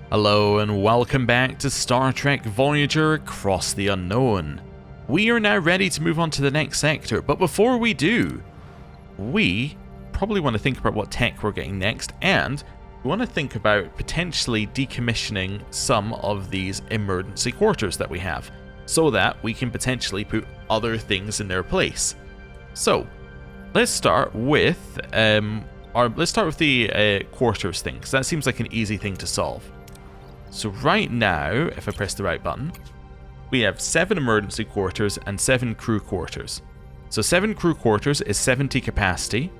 Hello and welcome back to Star Trek Voyager Across the Unknown. We are now ready to move on to the next sector, but before we do, we probably want to think about what tech we're getting next, and we want to think about potentially decommissioning some of these emergency quarters that we have, so that we can potentially put other things in their place. So, let's start with the quarters thing, because that seems like an easy thing to solve. So right now, if I press the right button, we have 7 emergency quarters and 7 crew quarters. So 7 crew quarters is 70 capacity.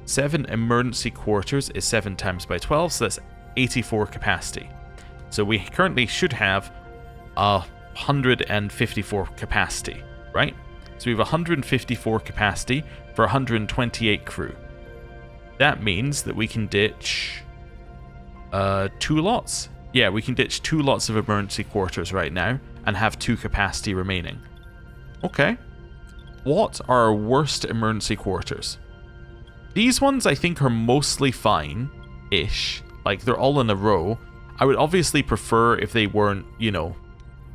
7 emergency quarters is 7 times by 12, so that's 84 capacity. So we currently should have 154 capacity, right? So we have 154 capacity for 128 crew. That means that we can ditch 2 lots. Yeah, we can ditch 2 lots of emergency quarters right now and have 2 capacity remaining. Okay. What are our worst emergency quarters? These ones I think are mostly fine-ish. Like, they're all in a row. I would obviously prefer if they weren't, you know,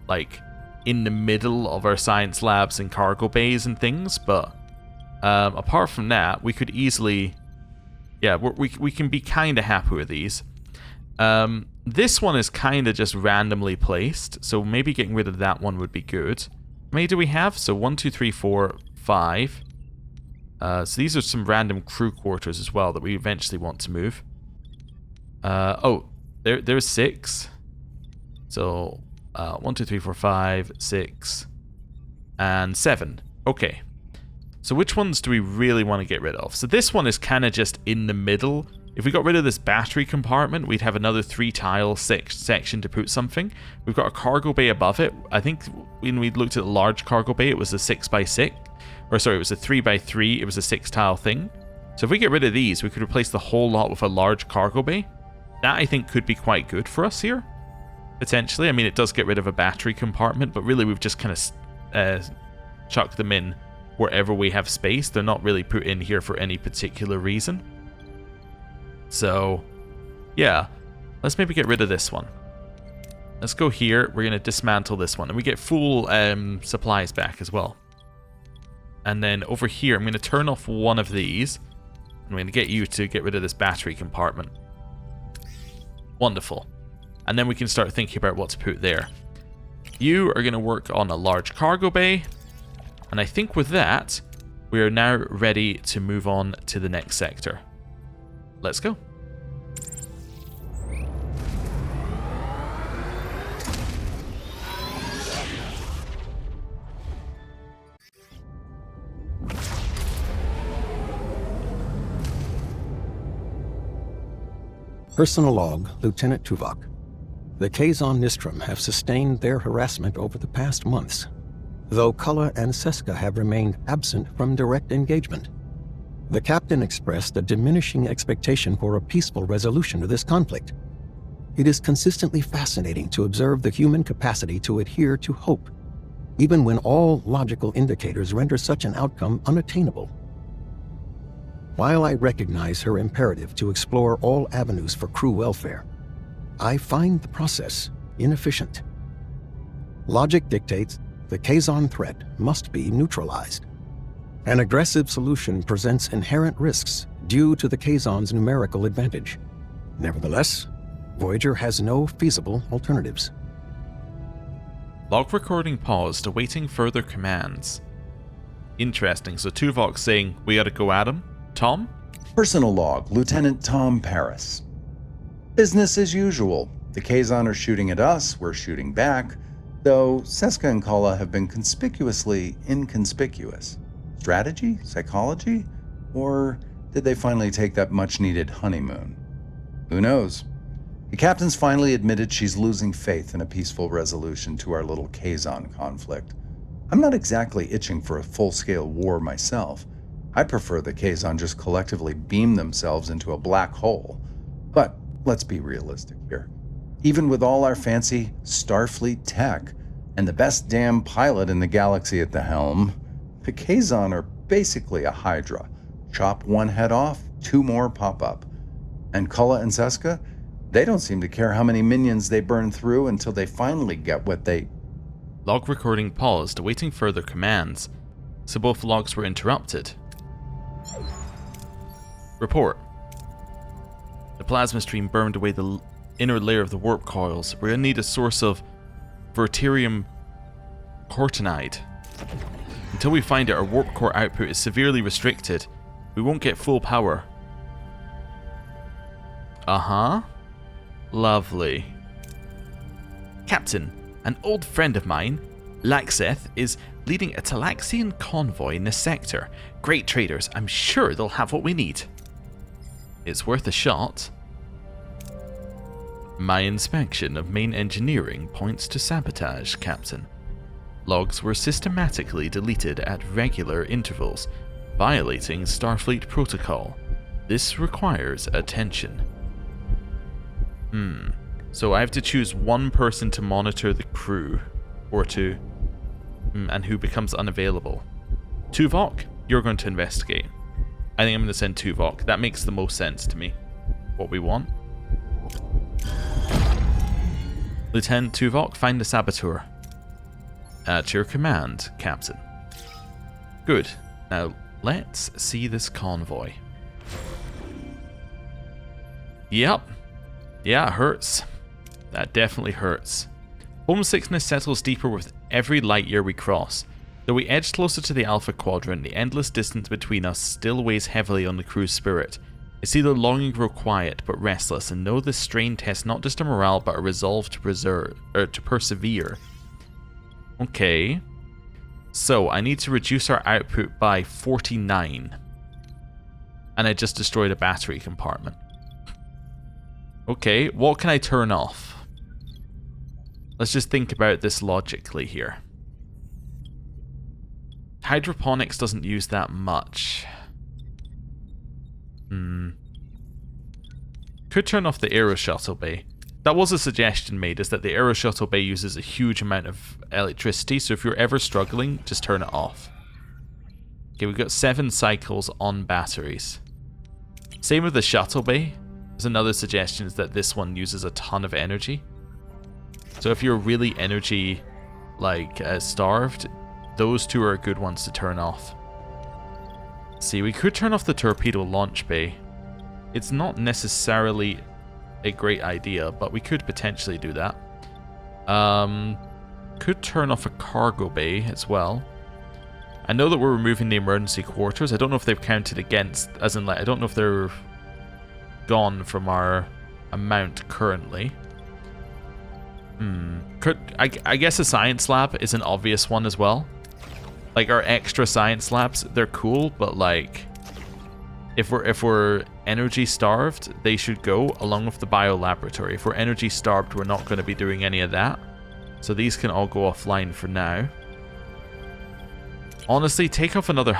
like, in the middle of our science labs and cargo bays and things, but apart from that, we could easily... Yeah, we can be kind of happy with these. This one is kind of just randomly placed, so maybe getting rid of that one would be good. How many do we have? So 1, 2, 3, 4, 5. So these are some random crew quarters as well that we eventually want to move. There's 6. So 1, 2, 3, 4, 5, 6, and 7. Okay. So which ones do we really want to get rid of? So this one is kind of just in the middle. If we got rid of this battery compartment, we'd have another 3-tile section to put something. We've got a cargo bay above it. I think when we looked at the large cargo bay, it was a 6x6. Or sorry, it was a 3x3. It was a 6-tile thing. So if we get rid of these, we could replace the whole lot with a large cargo bay. That, I think, could be quite good for us here. Potentially. I mean, it does get rid of a battery compartment, but really we've just kind of chucked them in wherever we have space. They're not really put in here for any particular reason. So, yeah, let's maybe get rid of this one. Let's go here. We're going to dismantle this one. And we get full supplies back as well. And then over here, I'm going to turn off one of these. I'm going to get you to get rid of this battery compartment. Wonderful. And then we can start thinking about what to put there. You are going to work on a large cargo bay. And I think with that, we are now ready to move on to the next sector. Let's go. Personal log, Lieutenant Tuvok. The Kazon Nistrum have sustained their harassment over the past months, though Cullen and Seska have remained absent from direct engagement. The captain expressed a diminishing expectation for a peaceful resolution to this conflict. It is consistently fascinating to observe the human capacity to adhere to hope, even when all logical indicators render such an outcome unattainable. While I recognize her imperative to explore all avenues for crew welfare, I find the process inefficient. Logic dictates the Kazon threat must be neutralized. An aggressive solution presents inherent risks due to the Kazon's numerical advantage. Nevertheless, Voyager has no feasible alternatives. Log recording paused, awaiting further commands. Interesting, so Tuvok's saying we gotta go at him. Tom? Personal log, Lieutenant Tom Paris. Business as usual. The Kazon are shooting at us, we're shooting back, though Seska and Kala have been conspicuously inconspicuous. Strategy? Psychology? Or did they finally take that much-needed honeymoon? Who knows? The captain's finally admitted she's losing faith in a peaceful resolution to our little Kazon conflict. I'm not exactly itching for a full-scale war myself. I prefer the Kazon just collectively beam themselves into a black hole. But let's be realistic here. Even with all our fancy Starfleet tech and the best damn pilot in the galaxy at the helm, the Kazon are basically a Hydra. Chop one head off, 2 more pop up. And Kala and Seska, They don't seem to care how many minions they burn through until they finally get what they... Log recording paused, awaiting further commands, so both logs were interrupted. Report. The plasma stream burned away the inner layer of the warp coils. We're going to need a source of Verterium cortinide. Until we find it, our warp core output is severely restricted. We won't get full power. Uh-huh. Lovely. Captain, an old friend of mine, Laxeth, is leading a Talaxian convoy in this sector. Great traders, I'm sure they'll have what we need. It's worth a shot. My inspection of main engineering points to sabotage, Captain. Logs were systematically deleted at regular intervals, violating Starfleet protocol. This requires attention. So I have to choose one person to monitor the crew, or two, and who becomes unavailable. Tuvok, you're going to investigate. I think I'm going to send Tuvok. That makes the most sense to me. What we want. Lieutenant Tuvok, find the saboteur. At your command, Captain. Good. Now, let's see this convoy. Yep. Yeah, it hurts. That definitely hurts. Homesickness settles deeper with every light year we cross. Though we edge closer to the Alpha Quadrant, the endless distance between us still weighs heavily on the crew's spirit. I see the longing grow quiet but restless, and know this strain tests not just a morale but a resolve to persevere. Okay. So, I need to reduce our output by 49. And I just destroyed a battery compartment. Okay, what can I turn off? Let's just think about this logically here. Hydroponics doesn't use that much. Could turn off the Aero Shuttle Bay. That was a suggestion made, is that the Aero Shuttle Bay uses a huge amount of electricity, so if you're ever struggling, just turn it off. Okay, we've got 7 cycles on batteries. Same with the Shuttle Bay. There's another suggestion is that this one uses a ton of energy. So if you're really energy, starved, those two are good ones to turn off. See, we could turn off the torpedo launch bay. It's not necessarily a great idea, but we could potentially do that. Could turn off a cargo bay as well. I know that we're removing the emergency quarters. I don't know if they've counted against, as in, I don't know if they're gone from our amount currently. I guess a science lab is an obvious one as well. Our extra science labs, they're cool, but if we're energy starved, they should go along with the bio laboratory. If we're energy starved, we're not going to be doing any of that. So these can all go offline for now. Honestly, take off another...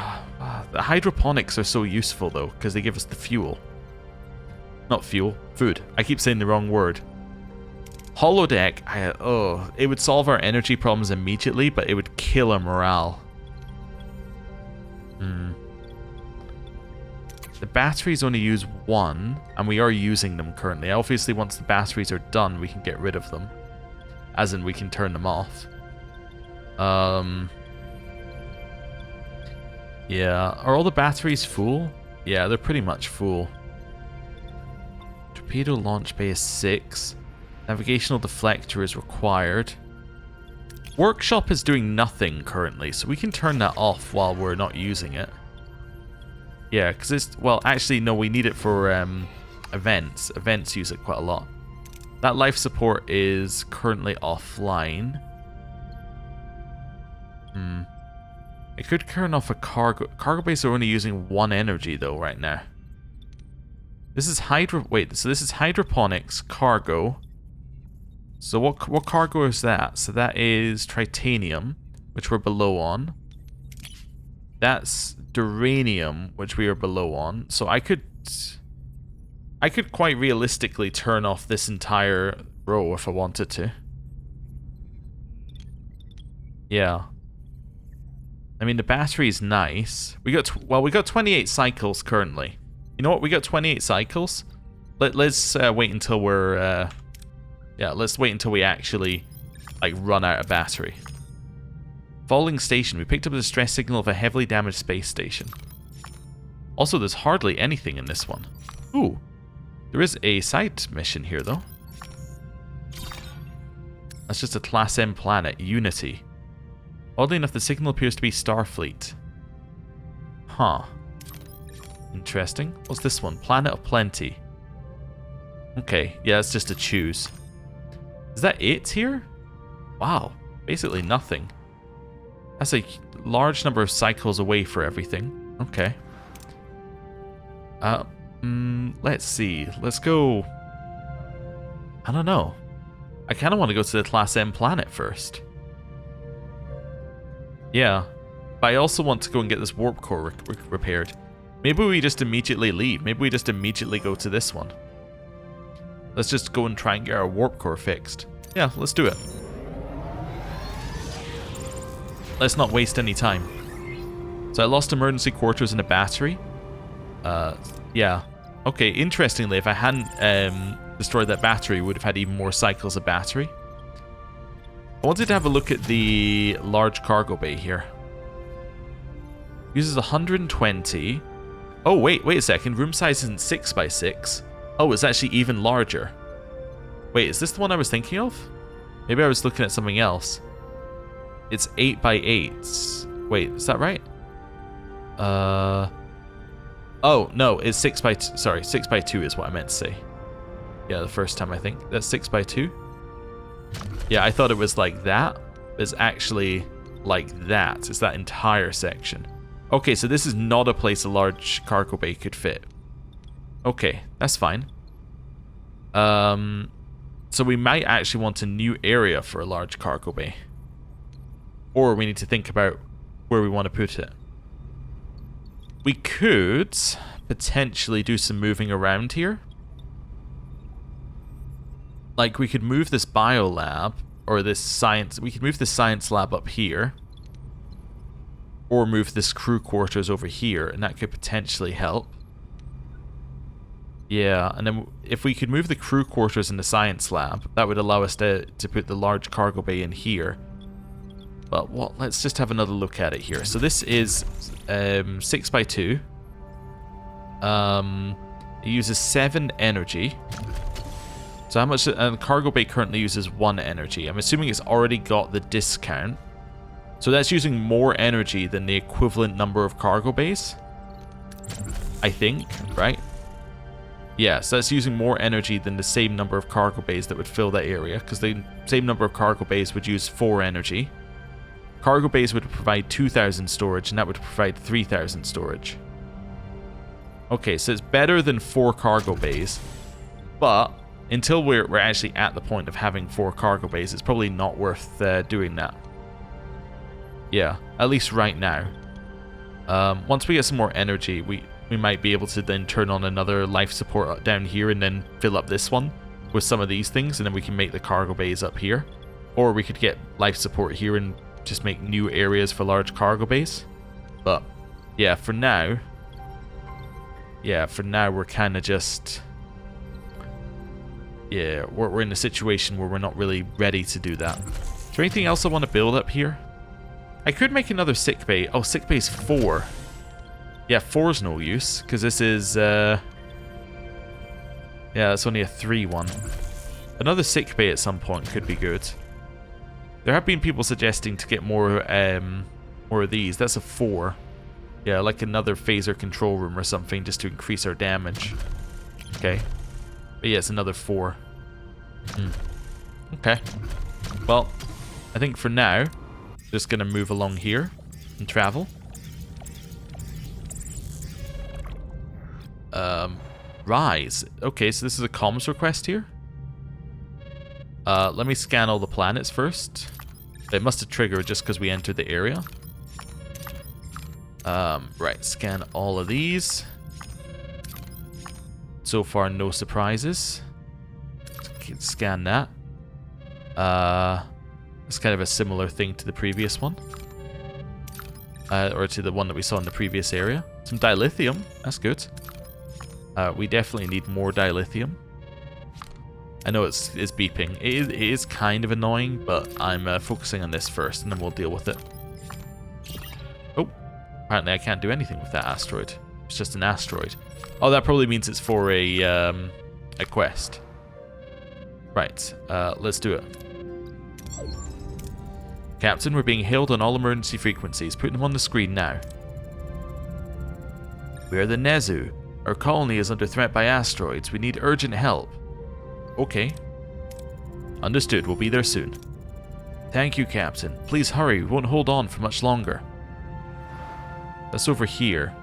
The hydroponics are so useful though, because they give us the fuel. Not fuel, food. I keep saying the wrong word. Holodeck, it would solve our energy problems immediately, but it would kill our morale. The batteries only use 1, and we are using them currently. Obviously, once the batteries are done, we can get rid of them. As in, we can turn them off. Yeah, are all the batteries full? Yeah, they're pretty much full. Torpedo launch bay is 6. Navigational deflector is required. Workshop is doing nothing currently, so we can turn that off while we're not using it. Yeah, because it's... Well, actually, no, we need it for events. Events use it quite a lot. That life support is currently offline. It could turn off a cargo... Cargo base are only using 1 energy, though, right now. This is so this is hydroponics, cargo. So what cargo is that? So that is titanium, which we're below on. That's duranium, which we are below on. So I could quite realistically turn off this entire row if I wanted to. Yeah. I mean, the battery's nice. We got 28 cycles currently. You know what? We got 28 cycles. let's wait until we're... yeah, let's wait until we actually, like, run out of battery. Falling station. We picked up the distress signal of a heavily damaged space station. Also, there's hardly anything in this one. Ooh. There is a side mission here, though. That's just a Class M planet, Unity. Oddly enough, the signal appears to be Starfleet. Huh. Interesting. What's this one? Planet of Plenty. Okay, yeah, it's just a choose. Is that it here? Wow, basically nothing. That's a large number of cycles away for everything. Okay. Let's see. Let's go... I don't know. I kind of want to go to the Class M planet first. Yeah. But I also want to go and get this warp core repaired. Maybe we just immediately leave. Maybe we just immediately go to this one. Let's just go and try and get our warp core fixed. Yeah, let's do it. Let's not waste any time. So I lost emergency quarters and a battery. Yeah. Okay, interestingly, if I hadn't destroyed that battery, we would have had even more cycles of battery. I wanted to have a look at the large cargo bay here. Uses 120. Oh, wait a second. Room size isn't 6 by 6. Oh, it's actually even larger. Wait, is this the one I was thinking of? Maybe I was looking at something else. It's 8 by 8. Wait, is that right? Oh, no, it's 6 by... Sorry, 6 by 2 is what I meant to say. Yeah, the first time, I think. That's 6 by 2? Yeah, I thought it was like that. It's actually like that. It's that entire section. Okay, so this is not a place a large cargo bay could fit. Okay, that's fine. So we might actually want a new area for a large cargo bay. Or we need to think about where we want to put it. We could potentially do some moving around here. Like, we could move this bio lab, or this science... We could move this science lab up here. Or move this crew quarters over here, and that could potentially help. Yeah, and then if we could move the crew quarters in the science lab, that would allow us to put the large cargo bay in here. But well, let's just have another look at it here. So this is 6 by 2. It uses 7 energy. So how much... And cargo bay currently uses 1 energy. I'm assuming it's already got the discount. So that's using more energy than the equivalent number of cargo bays. I think, right? Yeah, so that's using more energy than the same number of cargo bays that would fill that area. Because the same number of cargo bays would use 4 energy. Cargo bays would provide 2,000 storage, and that would provide 3,000 storage. Okay, so it's better than 4 cargo bays. But until we're actually at the point of having 4 cargo bays, it's probably not worth doing that. Yeah, at least right now. Once we get some more energy, we might be able to then turn on another life support down here and then fill up this one with some of these things, and then we can make the cargo bays up here. Or we could get life support here and just make new areas for large cargo bays. But yeah, for now we're kind of just... Yeah, we're in a situation where we're not really ready to do that. Is there anything else I want to build up here? I could make another sick bay. Oh, sick bay's 4. Yeah, 4's no use, because this is... Yeah, it's only a 3 one. Another sick bay at some point could be good. There have been people suggesting to get more of these. That's a 4. Yeah, like another phaser control room or something, just to increase our damage. Okay. But yeah, it's another 4. Okay. Well, I think for now, just gonna move along here and travel. Rise. Okay, so this is a comms request here. Let me scan all the planets first. It must have triggered just because we entered the area. Right, scan all of these. So far, no surprises. Scan that. It's kind of a similar thing to the previous one. Or to the one that we saw in the previous area. Some dilithium. That's good. We definitely need more dilithium. I know it's beeping. It is kind of annoying, but I'm focusing on this first, and then we'll deal with it. Oh, apparently I can't do anything with that asteroid. It's just an asteroid. Oh, that probably means it's for a quest. Right, let's do it. Captain, we're being hailed on all emergency frequencies. Put them on the screen now. We are the Nezu. Our colony is under threat by asteroids. We need urgent help. Okay. Understood. We'll be there soon. Thank you, Captain. Please hurry. We won't hold on for much longer. That's over here.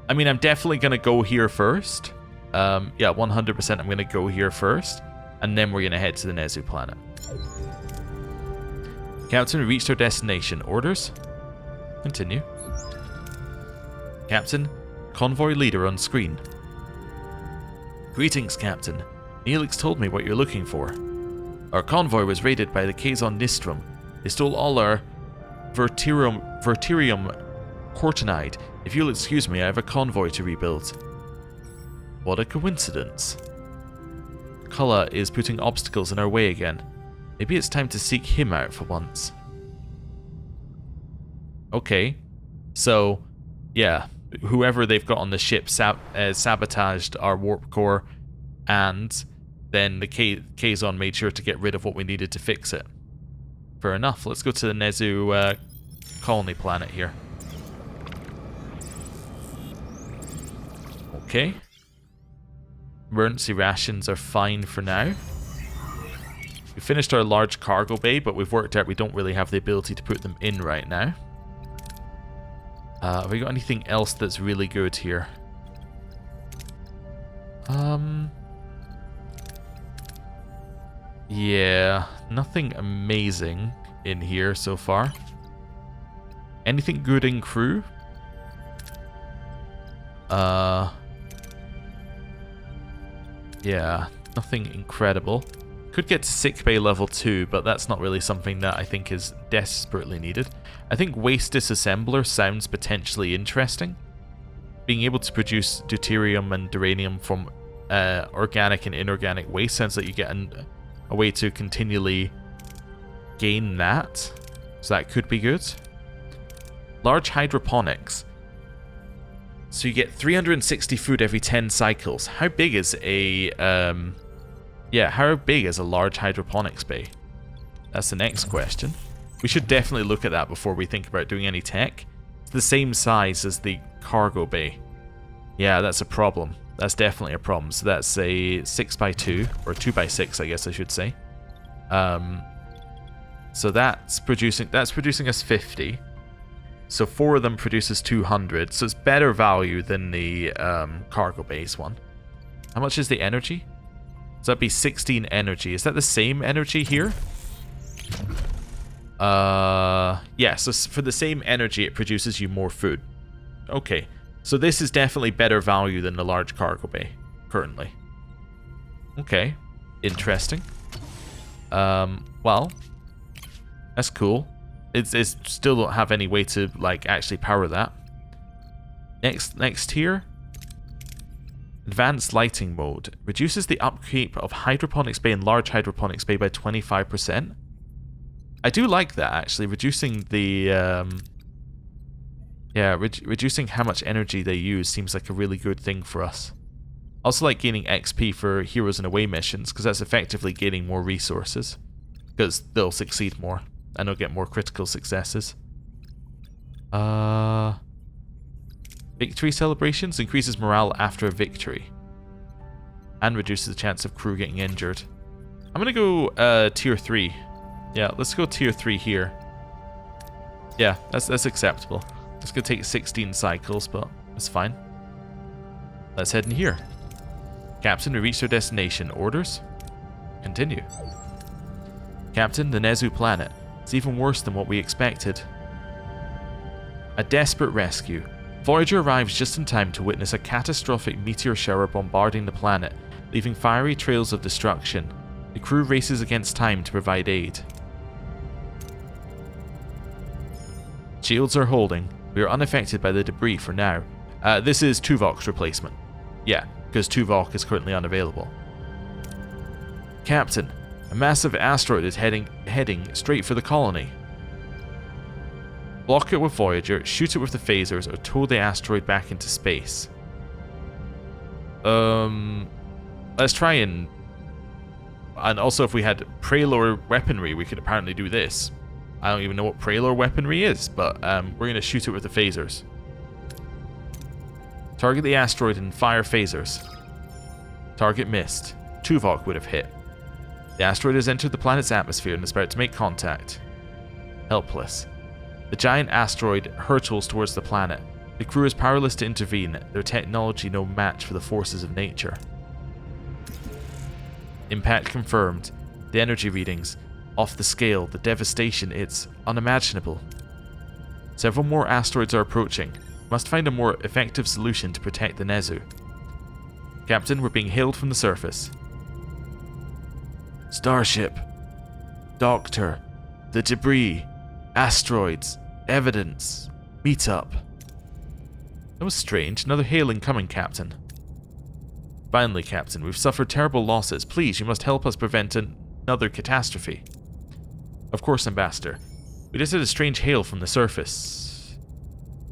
I mean, I'm definitely going to go here first. Yeah, 100% I'm going to go here first. And then we're going to head to the Nezu planet. Captain, we reached our destination. Orders? Continue. Captain, convoy leader on screen. Greetings, Captain. Neelix told me what you're looking for. Our convoy was raided by the Kazon Nistrum. They stole all our Verterium Cortinide. If you'll excuse me, I have a convoy to rebuild. What a coincidence. Cullah is putting obstacles in our way again. Maybe it's time to seek him out for once. Okay. So, yeah. Whoever they've got on the ship sabotaged our warp core, and then the Kazon made sure to get rid of what we needed to fix it. Fair enough. Let's go to the Nezu colony planet here. Okay. Emergency rations are fine for now. We finished our large cargo bay, but we've worked out we don't really have the ability to put them in right now. Have we got anything else that's really good here? Yeah, nothing amazing in here so far. Anything good in crew? Yeah, nothing incredible. Could get to sickbay level 2, but that's not really something that I think is desperately needed. I think waste disassembler sounds potentially interesting. Being able to produce deuterium and duranium from organic and inorganic waste sounds like you get a way to continually gain that. So that could be good. Large hydroponics. So you get 360 food every 10 cycles. How big is a how big is a large hydroponics bay? That's the next question. We should definitely look at that before we think about doing any tech. It's the same size as the cargo bay. Yeah, that's a problem. That's definitely a problem. So that's a 6x2, or 2x6, I guess I should say. So that's producing us 50. So 4 of them produces 200. So it's better value than the cargo base one. How much is the energy? So that'd be 16 energy. Is that the same energy here? Yeah, so for the same energy, it produces you more food. Okay, so this is definitely better value than the large cargo bay, currently. Okay, interesting. Well, that's cool. It's still don't have any way to, like, actually power that. Next here. Advanced lighting mode. Reduces the upkeep of hydroponics bay and large hydroponics bay by 25%. I do like that, actually. Reducing the reducing how much energy they use seems like a really good thing for us. Also like gaining XP for heroes and away missions, because that's effectively gaining more resources. Because they'll succeed more, and they'll get more critical successes. Victory celebrations increases morale after a victory. And reduces the chance of crew getting injured. I'm gonna go tier 3. Yeah, let's go tier 3 here. Yeah, that's acceptable. It's gonna take 16 cycles, but it's fine. Let's head in here. Captain, we reached our destination. Orders? Continue. Captain, the Nezu planet. It's even worse than what we expected. A desperate rescue. Voyager arrives just in time to witness a catastrophic meteor shower bombarding the planet, leaving fiery trails of destruction. The crew races against time to provide aid. Shields are holding. We are unaffected by the debris for now. This is Tuvok's replacement. Yeah, because Tuvok is currently unavailable. Captain, a massive asteroid is heading straight for the colony. Block it with Voyager, shoot it with the phasers, or tow the asteroid back into space. Let's try and also if we had Prelor weaponry, we could apparently do this. I don't even know what Prelor weaponry is, but we're going to shoot it with the phasers. Target the asteroid and fire phasers. Target missed. Tuvok would have hit. The asteroid has entered the planet's atmosphere and is about to make contact. Helpless. The giant asteroid hurtles towards the planet. The crew is powerless to intervene, their technology no match for the forces of nature. Impact confirmed. The energy readings, off the scale, the devastation, it's unimaginable. Several more asteroids are approaching. Must find a more effective solution to protect the Nezu. Captain, we're being hailed from the surface. Starship. Doctor. The debris. Asteroids. Evidence. Meet up. That was strange. Another hailing coming, Captain. Finally, Captain, we've suffered terrible losses. Please, you must help us prevent another catastrophe. Of course, Ambassador. We just had a strange hail from the surface.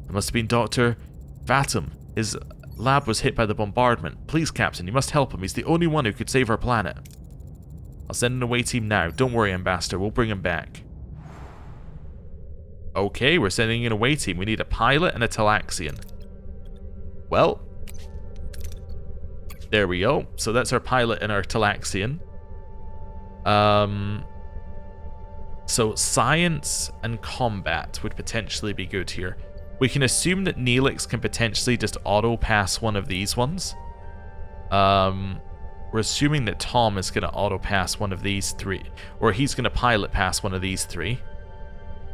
It must have been Dr. Vatum. His lab was hit by the bombardment. Please, Captain, you must help him. He's the only one who could save our planet. I'll send an away team now. Don't worry, Ambassador. We'll bring him back. Okay, we're sending an away team. We need a pilot and a Talaxian. Well, there we go. So that's our pilot and our Talaxian. So science and combat would potentially be good here. We can assume that Neelix can potentially just auto-pass one of these ones. We're assuming that Tom is going to auto-pass one of these three. Or he's going to pilot pass one of these three.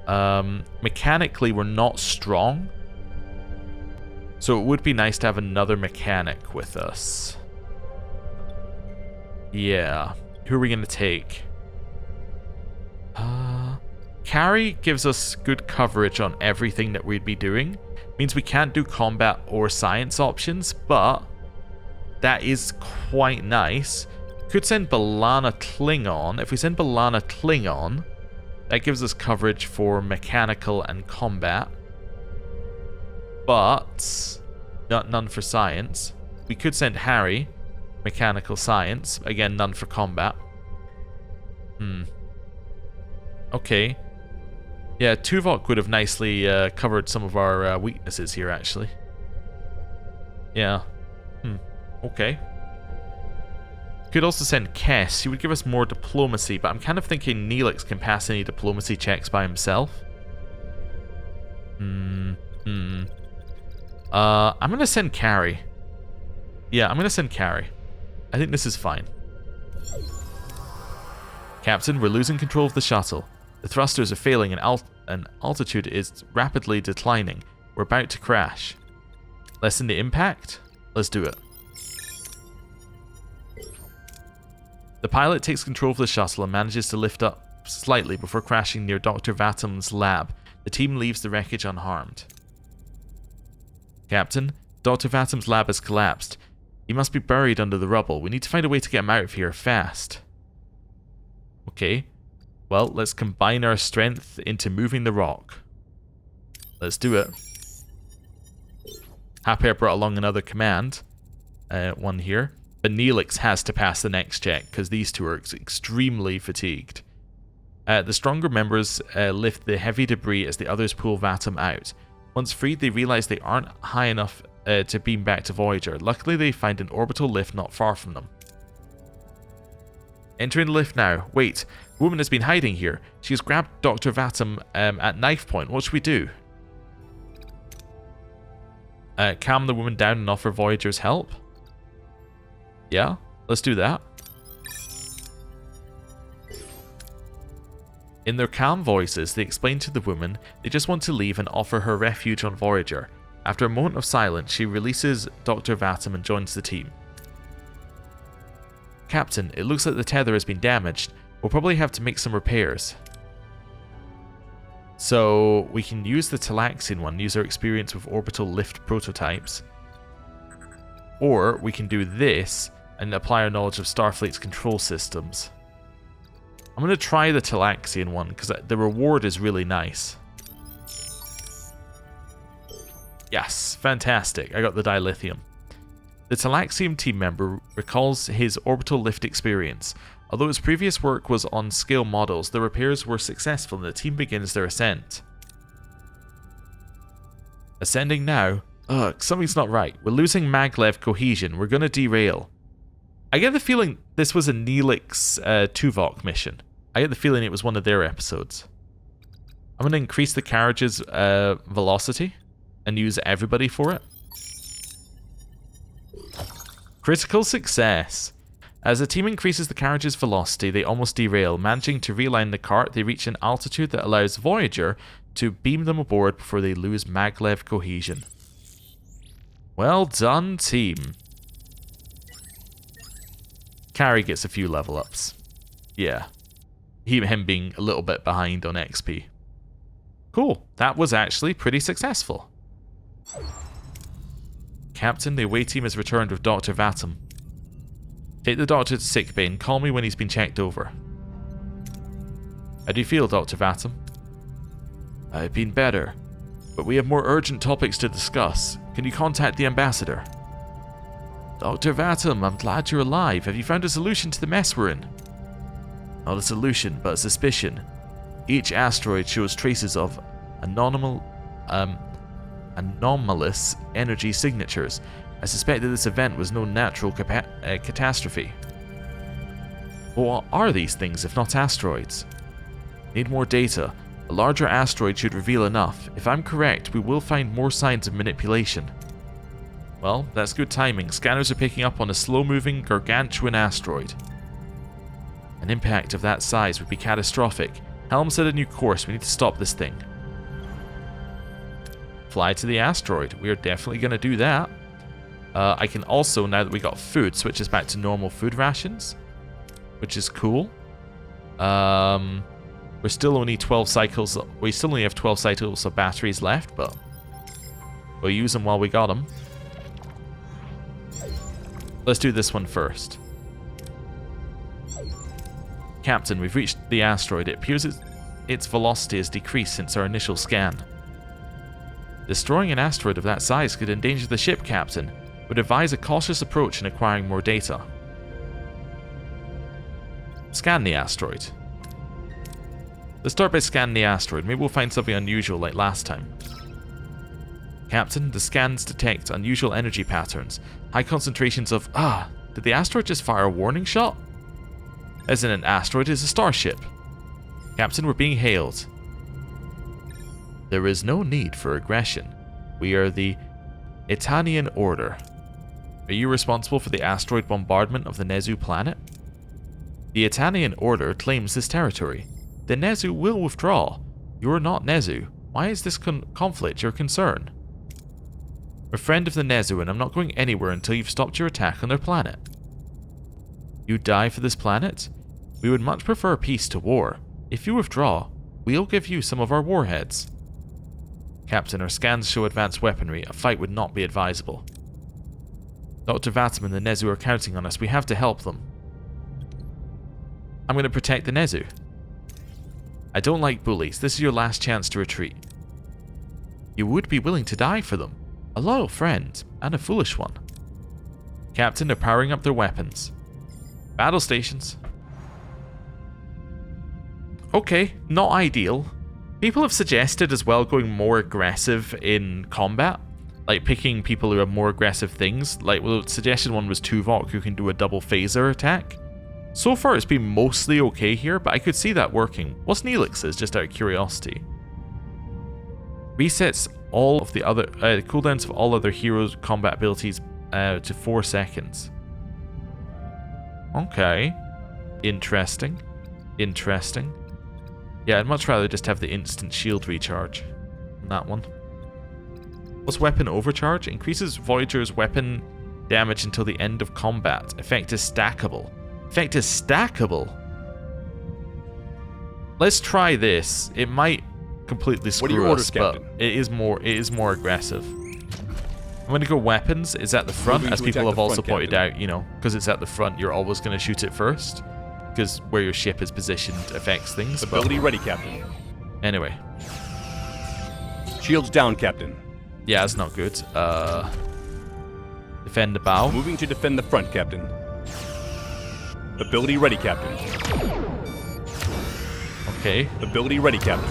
Mechanically, we're not strong. So it would be nice to have another mechanic with us. Yeah. Who are we going to take? Carry gives us good coverage on everything that we'd be doing. Means we can't do combat or science options, but that is quite nice. Could send B'Elanna Klingon. If we send B'Elanna Klingon, that gives us coverage for mechanical and combat. But none for science. We could send Harry, mechanical science. Again, none for combat. Okay. Yeah, Tuvok would have nicely covered some of our weaknesses here, actually. Yeah. Okay. Could also send Kess. He would give us more diplomacy, but I'm kind of thinking Neelix can pass any diplomacy checks by himself. I'm going to send Carrie. Yeah, I'm going to send Carrie. I think this is fine. Captain, we're losing control of the shuttle. The thrusters are failing and altitude is rapidly declining. We're about to crash. Lessen the impact? Let's do it. The pilot takes control of the shuttle and manages to lift up slightly before crashing near Dr. Vatum's lab. The team leaves the wreckage unharmed. Captain, Dr. Vatum's lab has collapsed. He must be buried under the rubble. We need to find a way to get him out of here fast. Okay. Well, let's combine our strength into moving the rock. Let's do it. Happy I brought along another command. One here. But Neelix has to pass the next check, because these two are extremely fatigued. The stronger members lift the heavy debris as the others pull Vatum out. Once freed, they realize they aren't high enough to beam back to Voyager. Luckily, they find an orbital lift not far from them. Entering the lift now. Wait, a woman has been hiding here. She has grabbed Dr. Vatum at knife point. What should we do? Calm the woman down and offer Voyager's help? Yeah, let's do that. In their calm voices, they explain to the woman they just want to leave and offer her refuge on Voyager. After a moment of silence, she releases Dr. Vatum and joins the team. Captain, it looks like the tether has been damaged. We'll probably have to make some repairs. So we can use the Talaxian one, use our experience with orbital lift prototypes. Or we can do this and apply our knowledge of Starfleet's control systems. I'm going to try the Talaxian one because the reward is really nice. Yes, fantastic. I got the dilithium. The Talaxian team member recalls his orbital lift experience. Although his previous work was on scale models, the repairs were successful and the team begins their ascent. Ascending now. Ugh, something's not right. We're losing maglev cohesion. We're going to derail. I get the feeling this was a Neelix Tuvok mission. I get the feeling it was one of their episodes. I'm going to increase the carriage's velocity and use everybody for it. Critical success. As the team increases the carriage's velocity, they almost derail. Managing to realign the cart, they reach an altitude that allows Voyager to beam them aboard before they lose maglev cohesion. Well done, team. Carrie gets a few level ups. Yeah. Him being a little bit behind on XP. Cool. That was actually pretty successful. Captain, the away team has returned with Dr. Vatum. Take the doctor to sickbay and call me when he's been checked over. How do you feel, Dr. Vatum? I've been better, but we have more urgent topics to discuss. Can you contact the ambassador? Dr. Vatum, I'm glad you're alive. Have you found a solution to the mess we're in? Not a solution, but a suspicion. Each asteroid shows traces of anomalous energy signatures. I suspect that this event was no natural catastrophe. But what are these things if not asteroids? Need more data. A larger asteroid should reveal enough. If I'm correct, we will find more signs of manipulation. Well, that's good timing. Scanners are picking up on a slow-moving gargantuan asteroid. An impact of that size would be catastrophic. Helm set a new course. We need to stop this thing. Fly to the asteroid. We are definitely going to do that. I can also, now that we got food, switch us back to normal food rations, which is cool. We're still only 12 cycles. We still only have 12 cycles of batteries left, but we'll use them while we got them. Let's do this one first. Captain, we've reached the asteroid. It appears its velocity has decreased since our initial scan. Destroying an asteroid of that size could endanger the ship, Captain. Would advise a cautious approach in acquiring more data. Scan the asteroid. Let's start by scanning the asteroid. Maybe we'll find something unusual like last time. Captain, the scans detect unusual energy patterns. High concentrations of... did the asteroid just fire a warning shot? As in an asteroid is a starship. Captain, we're being hailed. There is no need for aggression. We are the Etanian Order. Are you responsible for the asteroid bombardment of the Nezu planet? The Etanian Order claims this territory. The Nezu will withdraw. You are not Nezu. Why is this conflict your concern? I'm a friend of the Nezu and I'm not going anywhere until you've stopped your attack on their planet. You die for this planet? We would much prefer peace to war. If you withdraw, we'll give you some of our warheads. Captain, our scans show advanced weaponry. A fight would not be advisable. Dr. Vatum and the Nezu are counting on us. We have to help them. I'm going to protect the Nezu. I don't like bullies. This is your last chance to retreat. You would be willing to die for them. A loyal friend, and a foolish one. Captain, they're powering up their weapons. Battle stations. Okay, not ideal. People have suggested as well going more aggressive in combat. Like picking people who have more aggressive things. Like, well, the suggested one was Tuvok, who can do a double phaser attack. So far it's been mostly okay here, but I could see that working. What's Neelix's, just out of curiosity? Resets all of the other cooldowns of all other heroes' combat abilities to 4 seconds. Okay. Interesting. Interesting. Yeah, I'd much rather just have the instant shield recharge on that one. What's weapon overcharge? Increases Voyager's weapon damage until the end of combat. Effect is stackable. Effect is stackable? Let's try this. It might completely screw us, but it is more aggressive. I'm going to go weapons. It's at the front, Moving as to people attack have the also front, pointed Captain. out, you know, because it's at the front, you're always going to shoot it first. Because where your ship is positioned affects things. Ability ready, Captain. Anyway. Shields down, Captain. Yeah, that's not good. Defend the bow. Moving to defend the front, Captain. Ability ready, Captain. Okay. Ability ready, Captain.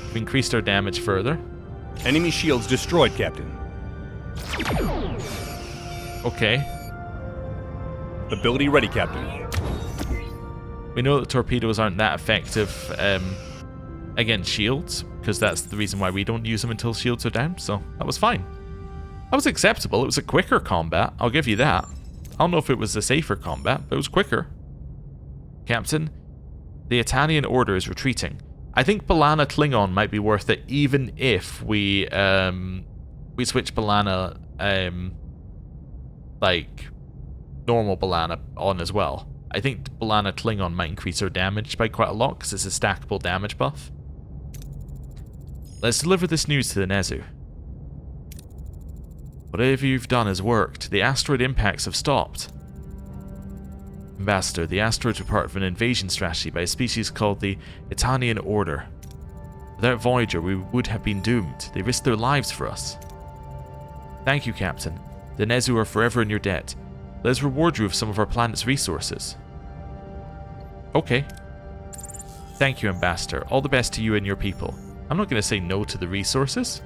We've increased our damage further. Enemy shields destroyed, Captain. Okay. Ability ready, Captain. We know that torpedoes aren't that effective against shields, because that's the reason why we don't use them until shields are down, so that was fine. That was acceptable. It was a quicker combat, I'll give you that. I don't know if it was a safer combat, but it was quicker. Captain, the Etanian order is retreating. I think B'Elanna Klingon might be worth it, even if we switch B'Elanna, like, normal B'Elanna on as well. I think B'Elanna Klingon might increase our damage by quite a lot, because it's a stackable damage buff. Let's deliver this news to the Nezu. Whatever you've done has worked. The asteroid impacts have stopped. Ambassador, the asteroids were part of an invasion strategy by a species called the Etanian Order. Without Voyager, we would have been doomed. They risked their lives for us. Thank you, Captain. The Nezu are forever in your debt. Let us reward you with some of our planet's resources. Okay. Thank you, Ambassador. All the best to you and your people. I'm not going to say no to the resources.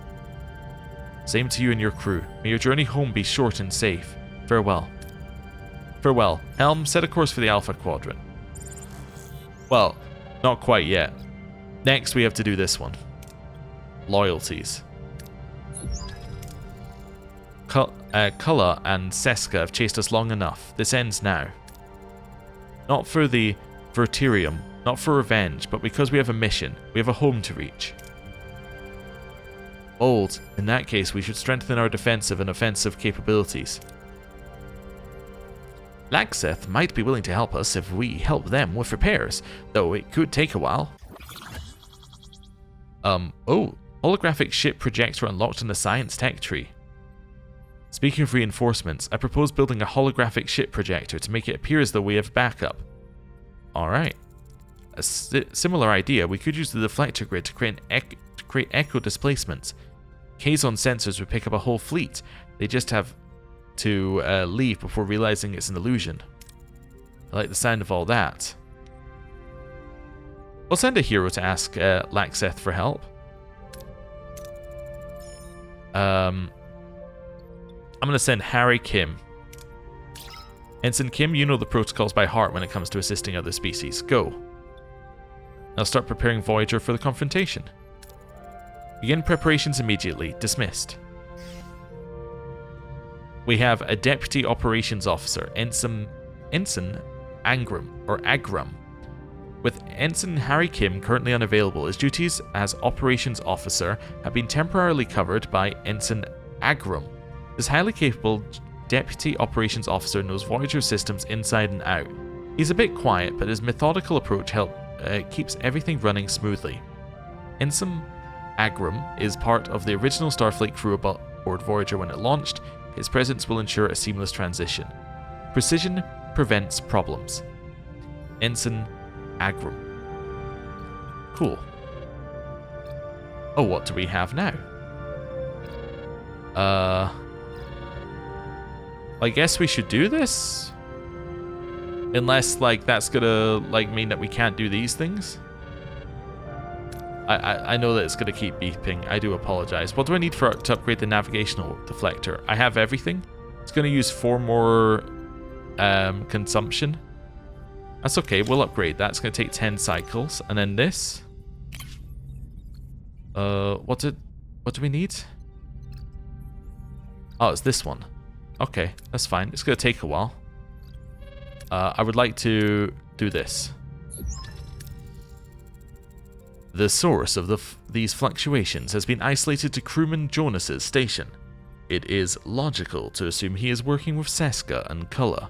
Same to you and your crew. May your journey home be short and safe. Farewell. Farewell. Helm, set a course for the Alpha Quadrant. Well, not quite yet. Next, we have to do this one. Loyalties. Cullah and Seska have chased us long enough. This ends now. Not for the Verterium, not for revenge, but because we have a mission. We have a home to reach. Bold. In that case, we should strengthen our defensive and offensive capabilities. Laxeth might be willing to help us if we help them with repairs, though it could take a while. Oh, holographic ship projector unlocked in the science tech tree. Speaking of reinforcements, I propose building a holographic ship projector to make it appear as though we have backup. Alright. A similar idea, we could use the deflector grid to create echo displacements. Kazon sensors would pick up a whole fleet. They just have to leave before realizing it's an illusion. I like the sound of all that. We'll send a hero to ask Laxeth for help. I'm going to send Harry Kim. Ensign Kim, you know the protocols by heart when it comes to assisting other species. Go. Now start preparing Voyager for the confrontation. Begin preparations immediately. Dismissed. We have a Deputy Operations Officer, Ensign Agram. With Ensign Harry Kim currently unavailable, his duties as Operations Officer have been temporarily covered by Ensign Agram. This highly capable Deputy Operations Officer knows Voyager systems inside and out. He's a bit quiet, but his methodical approach keeps everything running smoothly. Ensign Agram is part of the original Starfleet crew aboard Voyager when it launched. His presence will ensure a seamless transition. Precision prevents problems. Ensign Agram. Cool. Oh, what do we have now? I guess we should do this? Unless, like, that's gonna, like, mean that we can't do these things? I know that it's gonna keep beeping. I do apologize. What do I need to upgrade the navigational deflector? I have everything. It's gonna use 4 more consumption. That's okay, we'll upgrade that. It's gonna take 10 cycles. And then this. What do we need? Oh, it's this one. Okay, that's fine. It's gonna take a while. I would like to do this. The source of these fluctuations has been isolated to crewman Jonas's station. It is logical to assume he is working with Seska and Cullah.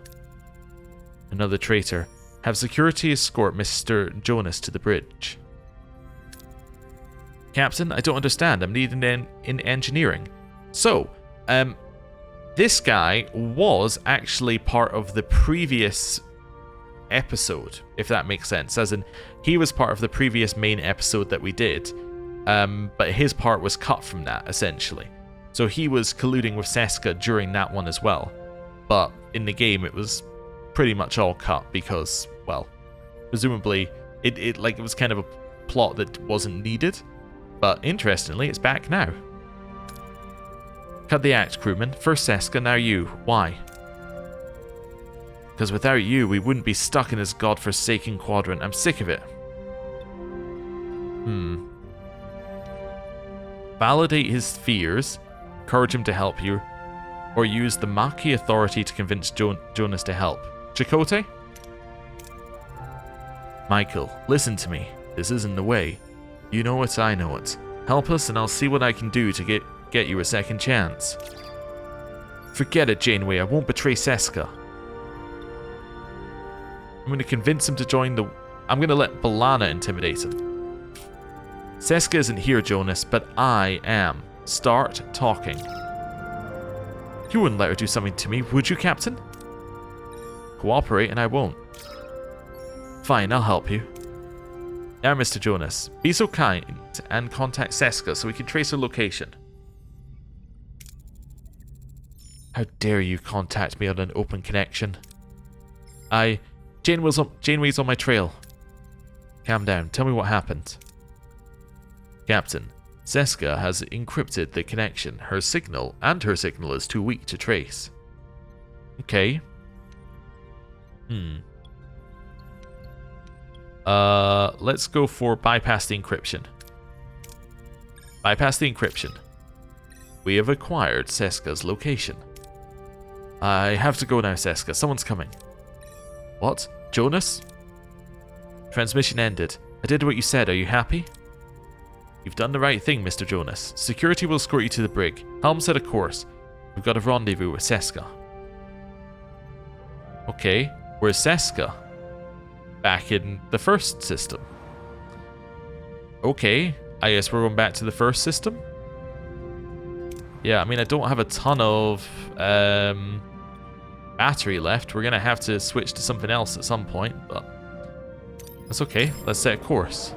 Another traitor. Have security escort Mr. Jonas to the bridge. Captain, I don't understand. I'm needed in engineering. So, this guy was actually part of the previous episode, if that makes sense. As in, he was part of the previous main episode that we did, but his part was cut from that, essentially. So he was colluding with Seska during that one as well. But in the game, it was pretty much all cut because, well, presumably, it was kind of a plot that wasn't needed. But interestingly, it's back now. Cut the act, crewman. First Seska, now you. Why? Because without you, we wouldn't be stuck in this godforsaken quadrant. I'm sick of it. Validate his fears, encourage him to help you, or use the Maquis authority to convince Jonas to help. Chakotay? Michael, listen to me. This isn't the way. You know it, I know it. Help us and I'll see what I can do to get you a second chance. Forget it, Janeway. I won't betray Seska. I'm going to convince him to join the... I'm going to let B'Elanna intimidate him. Seska isn't here, Jonas, but I am. Start talking. You wouldn't let her do something to me, would you, Captain? Cooperate and I won't. Fine, I'll help you. Now, Mr. Jonas, be so kind and contact Seska so we can trace her location. How dare you contact me on an open connection? Janeway's on my trail. Calm down. Tell me what happened. Captain, Seska has encrypted the connection. Her signal is too weak to trace. Okay. Let's go for bypass the encryption. Bypass the encryption. We have acquired Seska's location. I have to go now, Seska. Someone's coming. What? Jonas? Transmission ended. I did what you said. Are you happy? You've done the right thing, Mr. Jonas. Security will escort you to the brig. Helm set a course. We've got a rendezvous with Seska. Okay, where's Seska? Back in the first system. Okay, I guess we're going back to the first system. Yeah, I mean, I don't have a ton of battery left. We're going to have to switch to something else at some point, but that's okay. Let's set a course.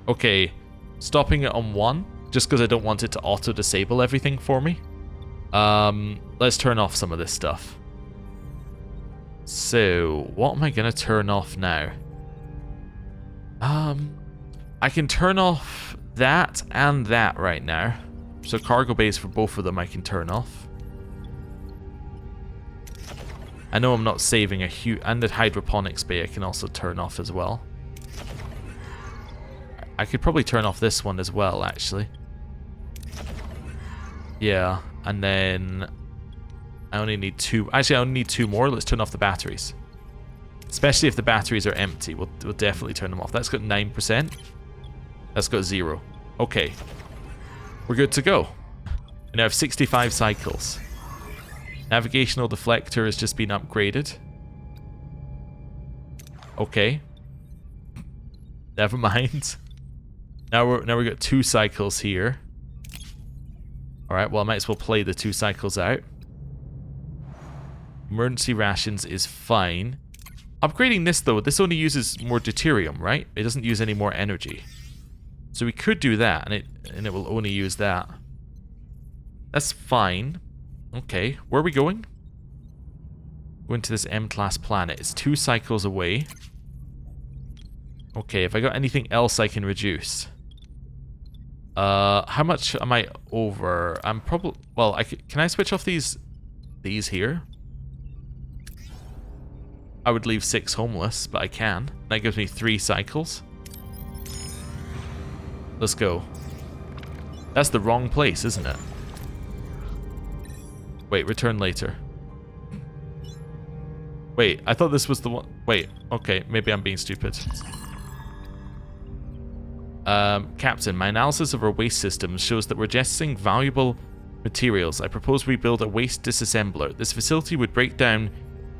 Okay, stopping it on 1, just because I don't want it to auto-disable everything for me. Let's turn off some of this stuff. So, what am I going to turn off now? I can turn off that and that right now. So cargo bays for both of them I can turn off. I know I'm not saving a huge... And the hydroponics bay I can also turn off as well. I could probably turn off this one as well, actually. Yeah, and then... I only need 2... Actually, I only need 2 more. Let's turn off the batteries. Especially if the batteries are empty. We'll definitely turn them off. That's got 9%. That's got 0. Okay. We're good to go. And I have 65 cycles. Navigational deflector has just been upgraded. Okay. Never mind. Now we got 2 cycles here. Alright, well I might as well play the 2 cycles out. Emergency rations is fine. Upgrading this though, this only uses more deuterium, right? It doesn't use any more energy. So we could do that and it will only use that. That's fine. Okay, where are we going? Going to this M-class planet. It's 2 cycles away. Okay, have I got anything else I can reduce? How much am I over? I'm probably... Well, can I switch off these here? I would leave 6 homeless, but I can. That gives me 3 cycles. Let's go. That's the wrong place, isn't it? Wait, return later. Wait, I thought this was the one... Wait, okay, maybe I'm being stupid. Captain, my analysis of our waste systems shows that we're jettisoning valuable materials. I propose we build a waste disassembler. This facility would break down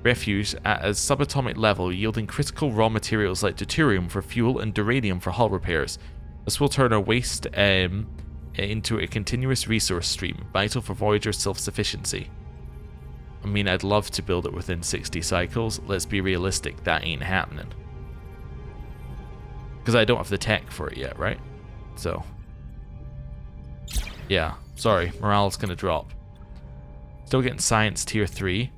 refuse at a subatomic level, yielding critical raw materials like deuterium for fuel and duranium for hull repairs. This will turn our waste into a continuous resource stream, vital for Voyager's self-sufficiency. I mean, I'd love to build it within 60 cycles. Let's be realistic, that ain't happening. Because I don't have the tech for it yet, right? So, yeah, sorry, morale's gonna drop. Still getting science tier 3.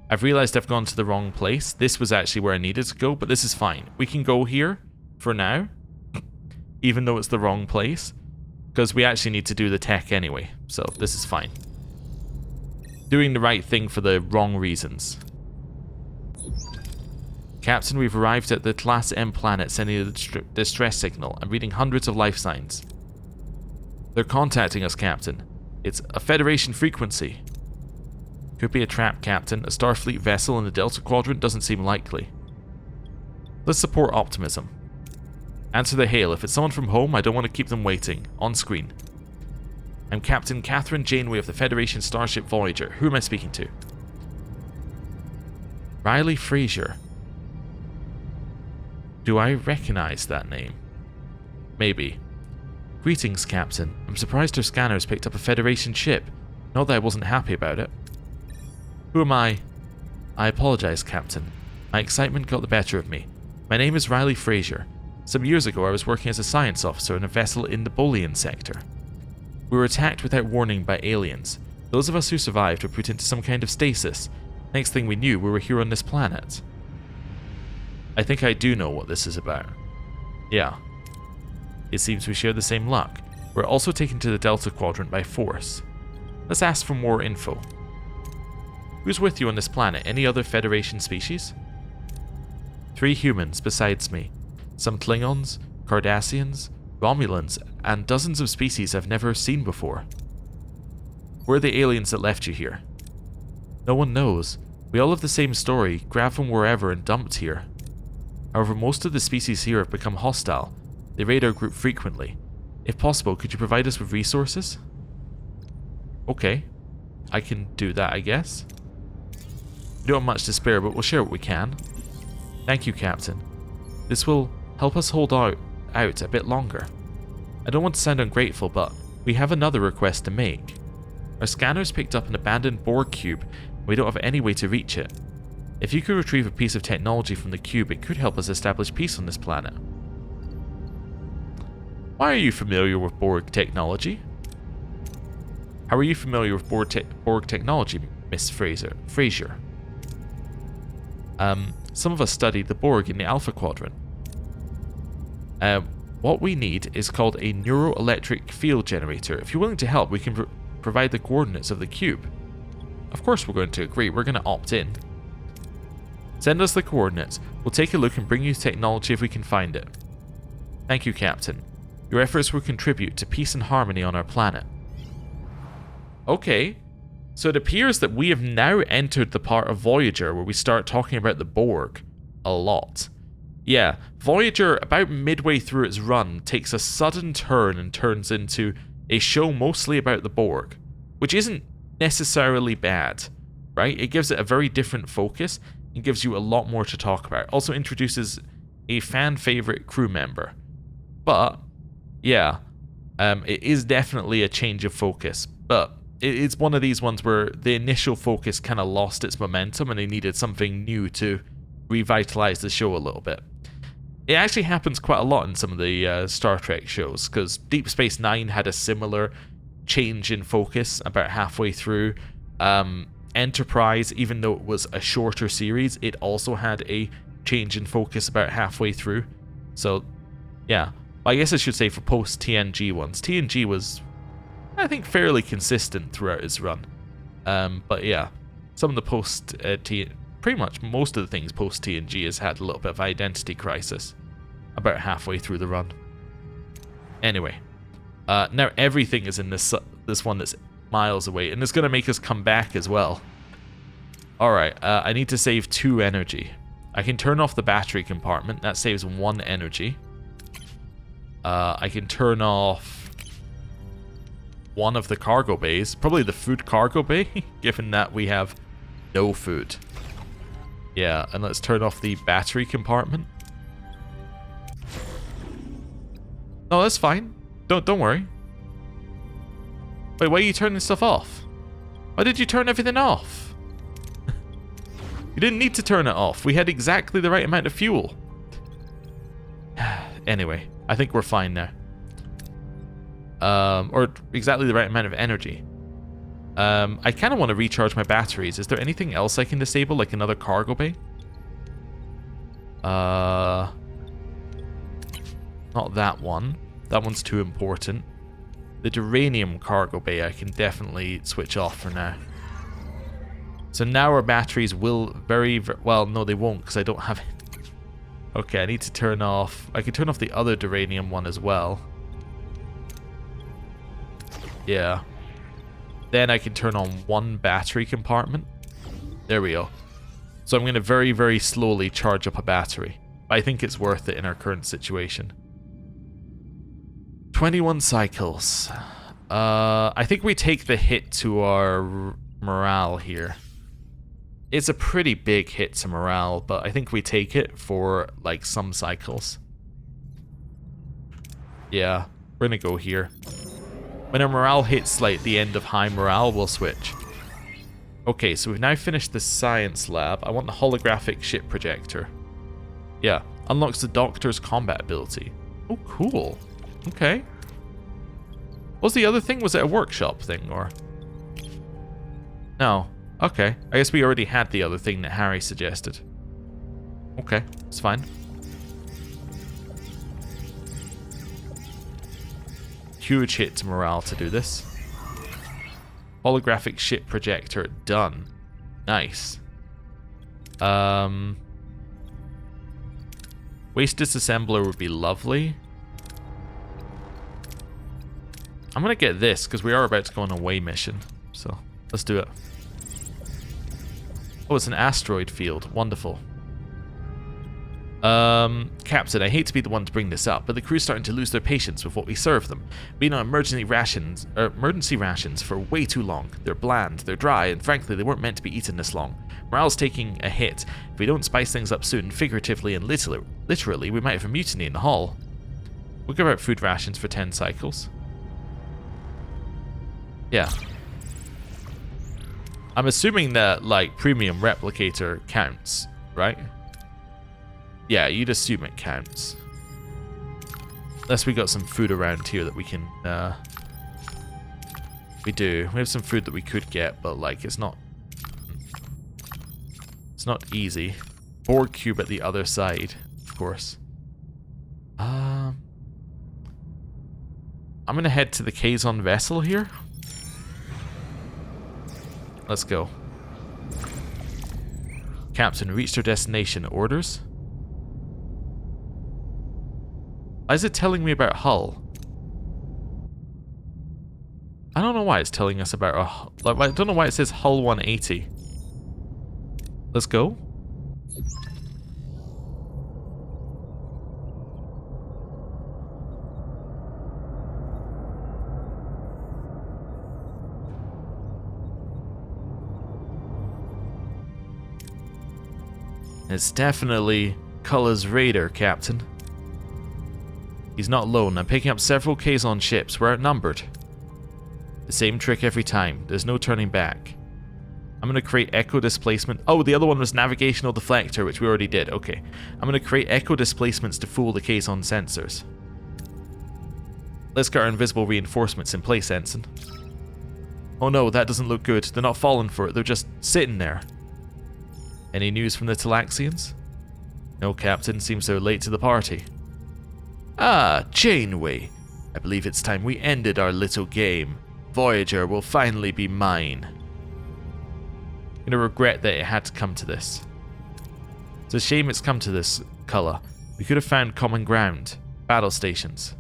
I've realized I've gone to the wrong place. This was actually where I needed to go, but this is fine. We can go here for now, even though it's the wrong place, because we actually need to do the tech anyway, so this is fine. Doing the right thing for the wrong reasons. Captain, we've arrived at the Class M planet, sending a distress signal. I'm reading hundreds of life signs. They're contacting us, Captain. It's a Federation frequency. Could be a trap, Captain. A Starfleet vessel in the Delta Quadrant doesn't seem likely. Let's support optimism. Answer the hail. If it's someone from home, I don't want to keep them waiting. On screen. I'm Captain Catherine Janeway of the Federation Starship Voyager. Who am I speaking to? Riley Frazier. Do I recognize that name? Maybe. Greetings, Captain. I'm surprised her scanners picked up a Federation ship. Not that I wasn't happy about it. Who am I? I apologize, Captain. My excitement got the better of me. My name is Riley Frazier. Some years ago, I was working as a science officer in a vessel in the Bolian sector. We were attacked without warning by aliens. Those of us who survived were put into some kind of stasis. Next thing we knew, we were here on this planet. I think I do know what this is about. Yeah. It seems we share the same luck. We're also taken to the Delta Quadrant by force. Let's ask for more info. Who's with you on this planet? Any other Federation species? 3 humans besides me. Some Klingons, Cardassians, Romulans, and dozens of species I've never seen before. Where are the aliens that left you here? No one knows. We all have the same story, grabbed from wherever and dumped here. However, most of the species here have become hostile. They raid our group frequently. If possible, could you provide us with resources? Okay. I can do that, I guess. We don't have much to spare, but we'll share what we can. Thank you, Captain. This will help us hold out a bit longer. I don't want to sound ungrateful, but we have another request to make. Our scanners picked up an abandoned Borg cube, and we don't have any way to reach it. If you could retrieve a piece of technology from the cube, it could help us establish peace on this planet. Why are you familiar with Borg technology? How are you familiar with Borg technology, Miss Frazier? Some of us studied the Borg in the Alpha Quadrant. What we need is called a neuroelectric field generator. If you're willing to help, we can provide the coordinates of the cube. Of course we're going to agree. We're going to opt in. Send us the coordinates. We'll take a look and bring you technology if we can find it. Thank you, Captain. Your efforts will contribute to peace and harmony on our planet. Okay. So it appears that we have now entered the part of Voyager where we start talking about the Borg a lot. Yeah, Voyager, about midway through its run, takes a sudden turn and turns into a show mostly about the Borg, which isn't necessarily bad, right? It gives it a very different focus and gives you a lot more to talk about. Also introduces a fan favorite crew member. But, yeah, it is definitely a change of focus, but it's one of these ones where the initial focus kind of lost its momentum and they needed something new to revitalize the show a little bit. It actually happens quite a lot in some of the Star Trek shows, because Deep Space Nine had a similar change in focus about halfway through. Enterprise, even though it was a shorter series, it also had a change in focus about halfway through. So, yeah. I guess I should say for post-TNG ones. TNG was, I think, fairly consistent throughout its run. But yeah, some of the pretty much most of the things post-TNG has had a little bit of identity crisis about halfway through the run. Anyway, now everything is in this one that's miles away, and it's going to make us come back as well. Alright, I need to save 2 energy. I can turn off the battery compartment, that saves 1 energy. I can turn off one of the cargo bays, probably the food cargo bay, given that we have no food. Yeah, and let's turn off the battery compartment. No, that's fine. Don't worry. Wait, why are you turning stuff off? Why did you turn everything off? You didn't need to turn it off. We had exactly the right amount of fuel. Anyway, I think we're fine now. Or exactly the right amount of energy. I kind of want to recharge my batteries. Is there anything else I can disable, like another cargo bay? Not that one. That one's too important. The duranium cargo bay I can definitely switch off for now. So now our batteries will well, no, they won't because I don't have it. Okay, I need to turn off... I can turn off the other duranium one as well. Yeah. Then I can turn on one battery compartment. There we go. So I'm going to very, very slowly charge up a battery. But I think it's worth it in our current situation. 21 cycles. I think we take the hit to our morale here. It's a pretty big hit to morale, but I think we take it for, like, some cycles. Yeah, we're gonna go here. When our morale hits, like, the end of high morale, we'll switch. Okay, so we've now finished the science lab. I want the holographic ship projector. Yeah, unlocks the Doctor's combat ability. Oh, cool. Okay. What's the other thing? Was it a workshop thing, or? No. Okay. I guess we already had the other thing that Harry suggested. Okay, it's fine. Huge hit to morale to do this. Holographic ship projector done. Nice. Waste disassembler would be lovely. I'm gonna get this because we are about to go on a away mission. So let's do it. Oh, it's an asteroid field. Wonderful. Captain, I hate to be the one to bring this up, but the crew's starting to lose their patience with what we serve them. Being on emergency rations for way too long. They're bland, they're dry, and frankly, they weren't meant to be eaten this long. Morale's taking a hit. If we don't spice things up soon, figuratively and literally, we might have a mutiny in the hull. We'll give out food rations for 10 cycles. Yeah. I'm assuming that, like, premium replicator counts, right? Yeah, you'd assume it counts. Unless we got some food around here that we can, we do. We have some food that we could get, but, like, it's not easy. Borg cube at the other side, of course. I'm gonna head to the Kazon vessel here. Let's go. Captain, reached our destination. Orders? Why is it telling me about hull? I don't know why it's telling us about a... I don't know why it says hull 180. Let's go. It's definitely Culler's raider, Captain. He's not alone. I'm picking up several Kazon ships. We're outnumbered. The same trick every time. There's no turning back. I'm going to create echo displacement. Oh, the other one was navigational deflector, which we already did. Okay. I'm going to create echo displacements to fool the Kazon sensors. Let's get our invisible reinforcements in place, Ensign. Oh no, that doesn't look good. They're not falling for it. They're just sitting there. Any news from the Talaxians? No, Captain. Seems they're late to the party. Ah, Janeway. I believe it's time we ended our little game. Voyager will finally be mine. I'm gonna regret that it had to come to this. It's a shame it's come to this, Culler. We could have found common ground. Battle stations.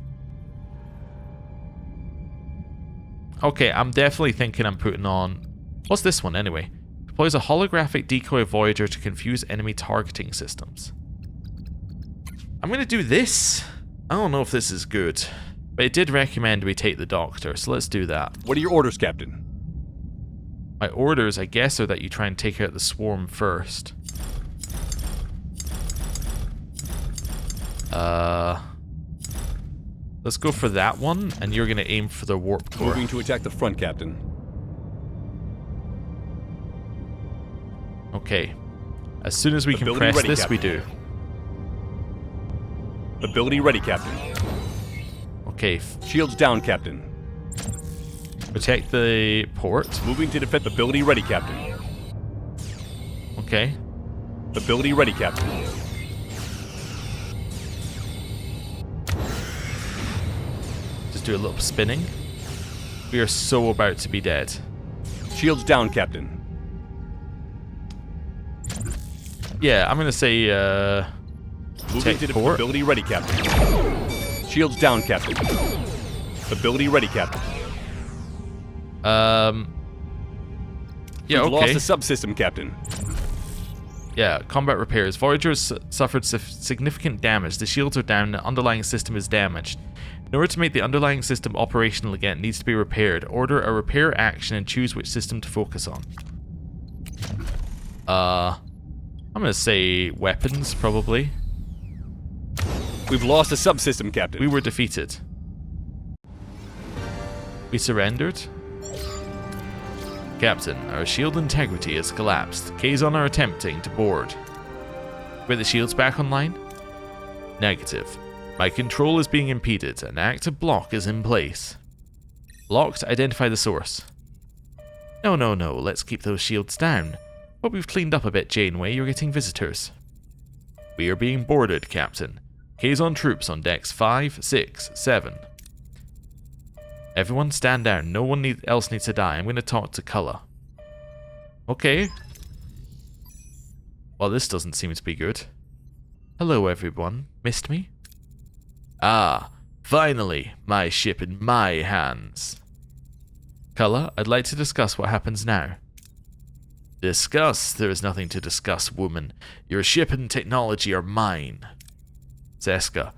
Okay, I'm definitely thinking I'm putting on... What's this one, anyway? Deploys a holographic decoy Voyager to confuse enemy targeting systems. I'm gonna do this. I don't know if this is good, but it did recommend we take the Doctor, so let's do that. What are your orders, Captain? My orders, I guess, are that you try and take out the swarm first. Let's go for that one, and you're gonna aim for the warp core. Moving to attack the front, Captain. Okay. As soon as we can Ability press ready, this, Captain. we do. Ability ready, Captain. Okay. Shields down, Captain. Protect the port. Moving to defend. Ability ready, Captain. Okay. Ability ready, Captain. Just do a little spinning. We are so about to be dead. Shields down, Captain. Yeah, I'm gonna say Moving to port. ability ready, Captain. Shields down, Captain. Ability ready, Captain. Yeah, We've okay. lost the subsystem, Captain. Yeah, combat repairs. Voyager has suffered significant damage. The shields are down, the underlying system is damaged. In order to make the underlying system operational again, it needs to be repaired. Order a repair action and choose which system to focus on. I'm gonna say weapons, probably. We've lost a subsystem, Captain. We were defeated. We surrendered. Captain, our shield integrity has collapsed. Kazon are attempting to board. Were the shields back online? Negative. My control is being impeded. An active block is in place. Blocked, identify the source. No, let's keep those shields down. But we've cleaned up a bit, Janeway. You're getting visitors. We are being boarded, Captain. Kazon troops on decks 5, 6, 7. Everyone stand down. No one else needs to die. I'm going to talk to Cullen. Okay. Well, this doesn't seem to be good. Hello, everyone. Missed me? Ah, finally, my ship in my hands. Cullen, I'd like to discuss what happens now. Discuss? There is nothing to discuss, woman. Your ship and technology are mine. Seska,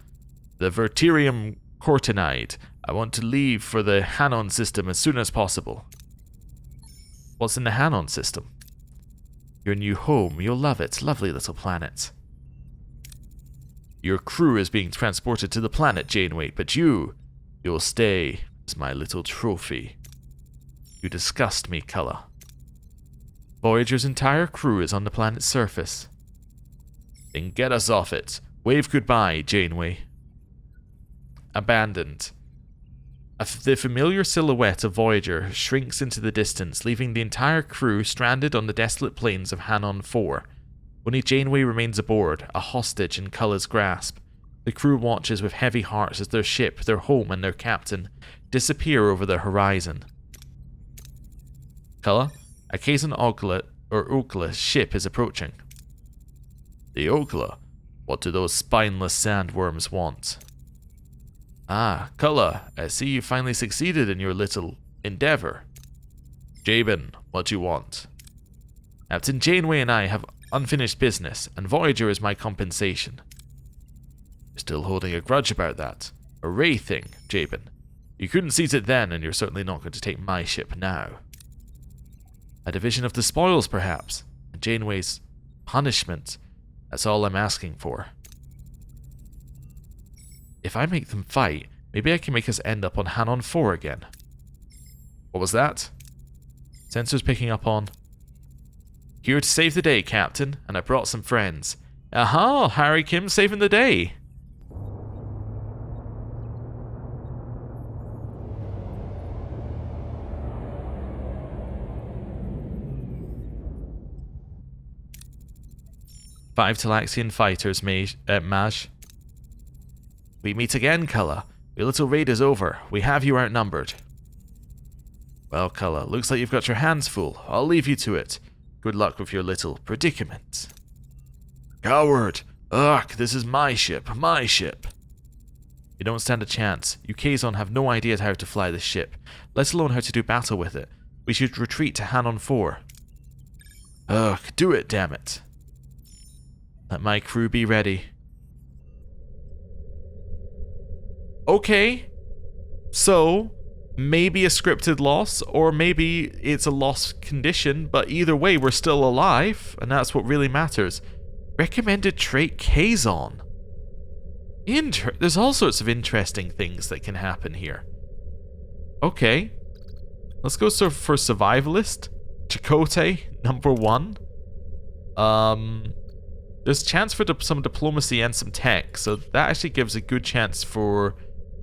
the Verterium Cortinide. I want to leave for the Hanon system as soon as possible. What's in the Hanon system? Your new home. You'll love it. Lovely little planet. Your crew is being transported to the planet, Janeway, but you'll stay as my little trophy. You disgust me, Cullen. Voyager's entire crew is on the planet's surface. Then get us off it. Wave goodbye, Janeway. Abandoned. The familiar silhouette of Voyager shrinks into the distance, leaving the entire crew stranded on the desolate plains of Hanon 4. Only Janeway remains aboard, a hostage in Cullen's grasp. The crew watches with heavy hearts as their ship, their home, and their captain disappear over the horizon. Cullen, a Kazon Okla ship is approaching. The Okla? What do those spineless sandworms want? Ah, Cullen, I see you finally succeeded in your little endeavor. Jabin, what do you want? Captain Janeway and I have unfinished business, and Voyager is my compensation. You're still holding a grudge about that. A Ray thing, Jabin. You couldn't seize it then, and you're certainly not going to take my ship now. A division of the spoils, perhaps. And Janeway's punishment. That's all I'm asking for. If I make them fight, maybe I can make us end up on Hanon 4 again. What was that? Sensors picking up on... Here to save the day, Captain, and I brought some friends. Aha, Harry Kim saving the day. Five Talaxian fighters, Maj. We meet again, Cullen. Your little raid is over. We have you outnumbered. Well, Cullen, looks like you've got your hands full. I'll leave you to it. Good luck with your little predicament. Coward! Ugh, this is my ship, my ship. You don't stand a chance. You Kazon have no idea how to fly this ship, let alone how to do battle with it. We should retreat to Hanon 4. Ugh, do it, damn it. Let my crew be ready. Okay, so maybe a scripted loss, or maybe it's a lost condition, but either way, we're still alive, and that's what really matters. Recommended trait Kazon. There's all sorts of interesting things that can happen here. Okay. Let's go for survivalist. Chakotay, number 1. There's a chance for some diplomacy and some tech, so that actually gives a good chance for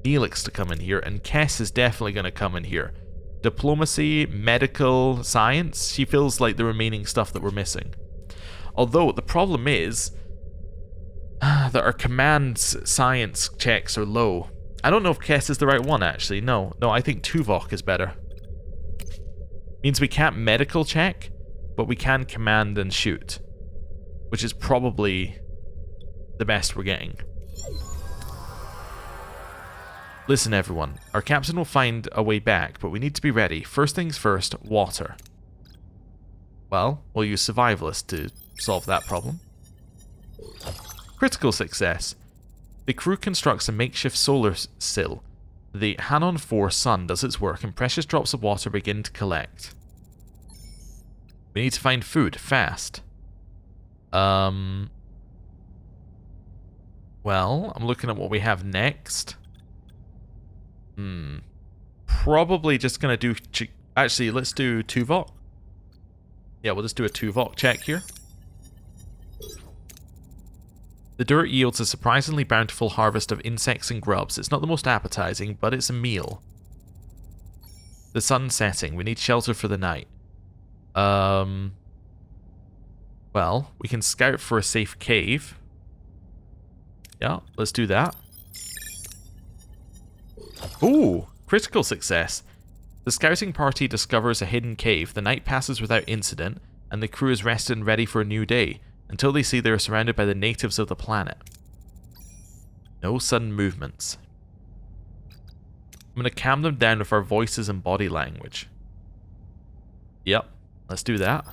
Neelix to come in here, and Kess is definitely going to come in here. Diplomacy, medical, science, she feels like the remaining stuff that we're missing. Although, the problem is that our command science checks are low. I don't know if Kess is the right one, actually. No, I think Tuvok is better. Means we can't medical check, but we can command and shoot, which is probably the best we're getting. Listen, everyone. Our captain will find a way back, but we need to be ready. First things first, water. Well, we'll use survivalist to solve that problem. Critical success. The crew constructs a makeshift solar sill. The Hanon 4 sun does its work, and precious drops of water begin to collect. We need to find food, fast. Well, I'm looking at what we have next. Probably just gonna do... Actually, let's do Tuvok. Yeah, we'll just do a Tuvok check here. The dirt yields a surprisingly bountiful harvest of insects and grubs. It's not the most appetizing, but it's a meal. The sun's setting. We need shelter for the night. Well, we can scout for a safe cave. Yeah, let's do that. Ooh, critical success. The scouting party discovers a hidden cave. The night passes without incident, and the crew is rested and ready for a new day, until they see they are surrounded by the natives of the planet. No sudden movements. I'm going to calm them down with our voices and body language. Yep, let's do that.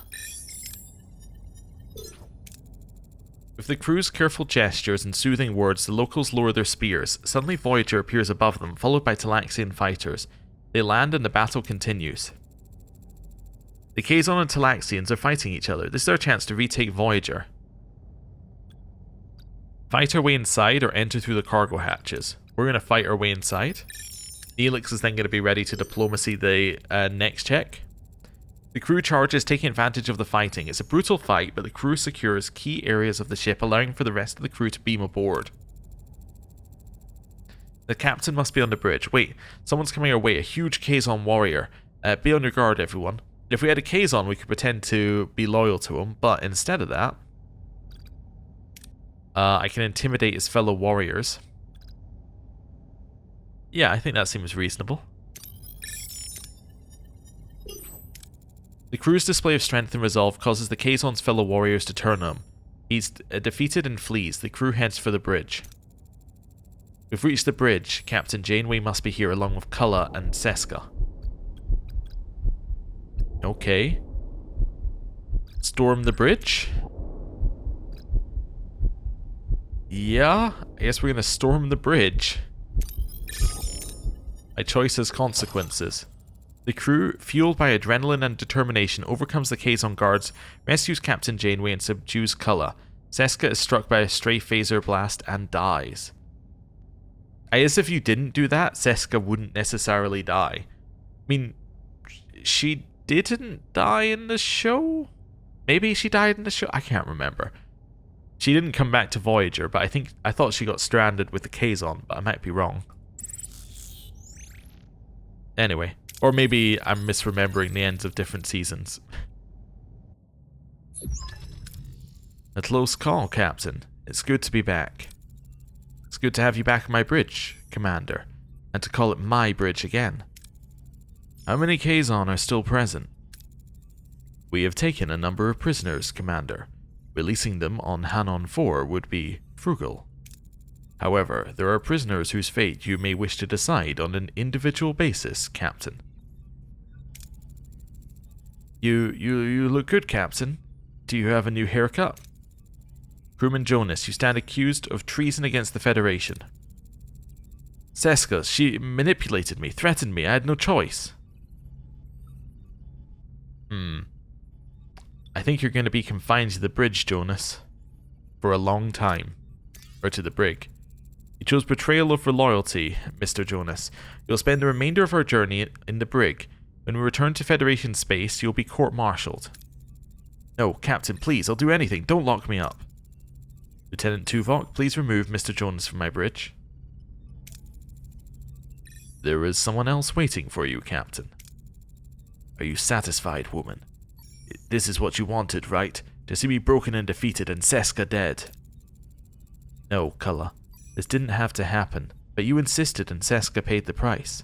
With the crew's careful gestures and soothing words, the locals lower their spears. Suddenly Voyager appears above them, followed by Talaxian fighters. They land and the battle continues. The Kazon and Talaxians are fighting each other. This is our chance to retake Voyager. Fight our way inside or enter through the cargo hatches. We're going to fight our way inside. Neelix is then going to be ready to diplomacy the next check. The crew charges, taking advantage of the fighting. It's a brutal fight, but the crew secures key areas of the ship, allowing for the rest of the crew to beam aboard. The captain must be on the bridge. Wait, someone's coming our way. A huge Kazon warrior. Be on your guard, everyone. If we had a Kazon, we could pretend to be loyal to him, but instead of that, I can intimidate his fellow warriors. Yeah, I think that seems reasonable. The crew's display of strength and resolve causes the Kazon's fellow warriors to turn on him. He's defeated and flees. The crew heads for the bridge. We've reached the bridge. Captain Janeway must be here along with Cullen and Seska. Okay. Storm the bridge? Yeah, I guess we're gonna storm the bridge. My choice has consequences. The crew, fueled by adrenaline and determination, overcomes the Kazon guards, rescues Captain Janeway, and subdues Cullen. Seska is struck by a stray phaser blast and dies. I guess if you didn't do that, Seska wouldn't necessarily die. I mean, she didn't die in the show? Maybe she died in the show? I can't remember. She didn't come back to Voyager, but I thought she got stranded with the Kazon, but I might be wrong. Anyway. Or maybe I'm misremembering the ends of different seasons. A close call, Captain. It's good to be back. It's good to have you back on my bridge, Commander, and to call it my bridge again. How many Kazon are still present? We have taken a number of prisoners, Commander. Releasing them on Hanon 4 would be frugal. However, there are prisoners whose fate you may wish to decide on an individual basis, Captain. You look good, Captain. Do you have a new haircut? Crewman Jonas, you stand accused of treason against the Federation. Seska, she manipulated me, threatened me, I had no choice. I think you're going to be confined to the bridge, Jonas. For a long time. Or to the brig. You chose betrayal over loyalty, Mr. Jonas. You'll spend the remainder of our journey in the brig. When we return to Federation space, you'll be court-martialed. No, Captain, please, I'll do anything. Don't lock me up. Lieutenant Tuvok, please remove Mr. Jonas from my bridge. There is someone else waiting for you, Captain. Are you satisfied, woman? This is what you wanted, right? To see me broken and defeated and Seska dead. No, Cullah. This didn't have to happen, but you insisted and Seska paid the price.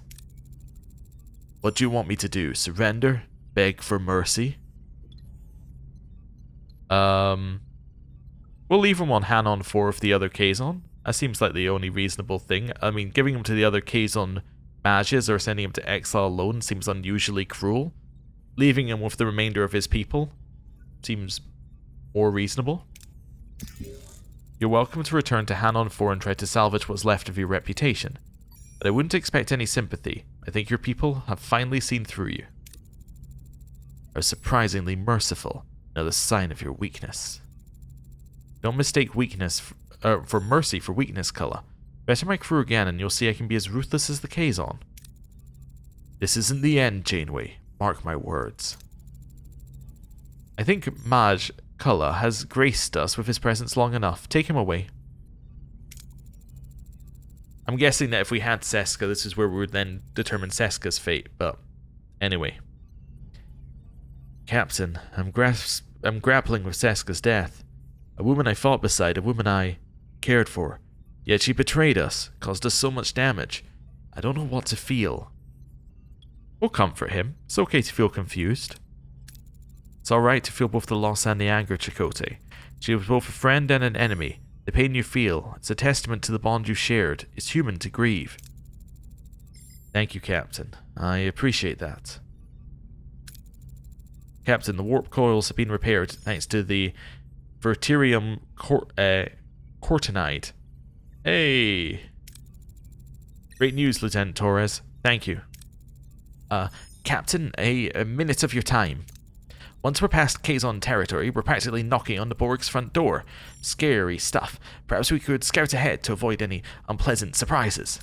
What do you want me to do? Surrender? Beg for mercy? We'll leave him on Hanon 4 of the other Kazon. That seems like the only reasonable thing. I mean, giving him to the other Kazon mages or sending him to exile alone seems unusually cruel. Leaving him with the remainder of his people seems more reasonable. You're welcome to return to Hanon 4 and try to salvage what's left of your reputation. But I wouldn't expect any sympathy. I think your people have finally seen through you. Are surprisingly merciful. Another sign of your weakness. Don't mistake weakness for mercy for weakness, Cullah. Better my crew again and you'll see I can be as ruthless as the Kazon. This isn't the end, Janeway. Mark my words. I think Maj Cullah has graced us with his presence long enough. Take him away. I'm guessing that if we had Seska, this is where we would then determine Seska's fate, but anyway. Captain, I'm grappling with Seska's death. A woman I fought beside, a woman I cared for. Yet she betrayed us, caused us so much damage. I don't know what to feel. We'll comfort him. It's okay to feel confused. It's alright to feel both the loss and the anger, Chakotay. She was both a friend and an enemy. The pain you feel, it's a testament to the bond you shared. It's human to grieve. Thank you, Captain. I appreciate that. Captain, the warp coils have been repaired thanks to the Verterium Cortinide. Hey! Great news, Lieutenant Torres. Thank you. Captain, a minute of your time. Once we're past Kazon territory, we're practically knocking on the Borg's front door. Scary stuff. Perhaps we could scout ahead to avoid any unpleasant surprises.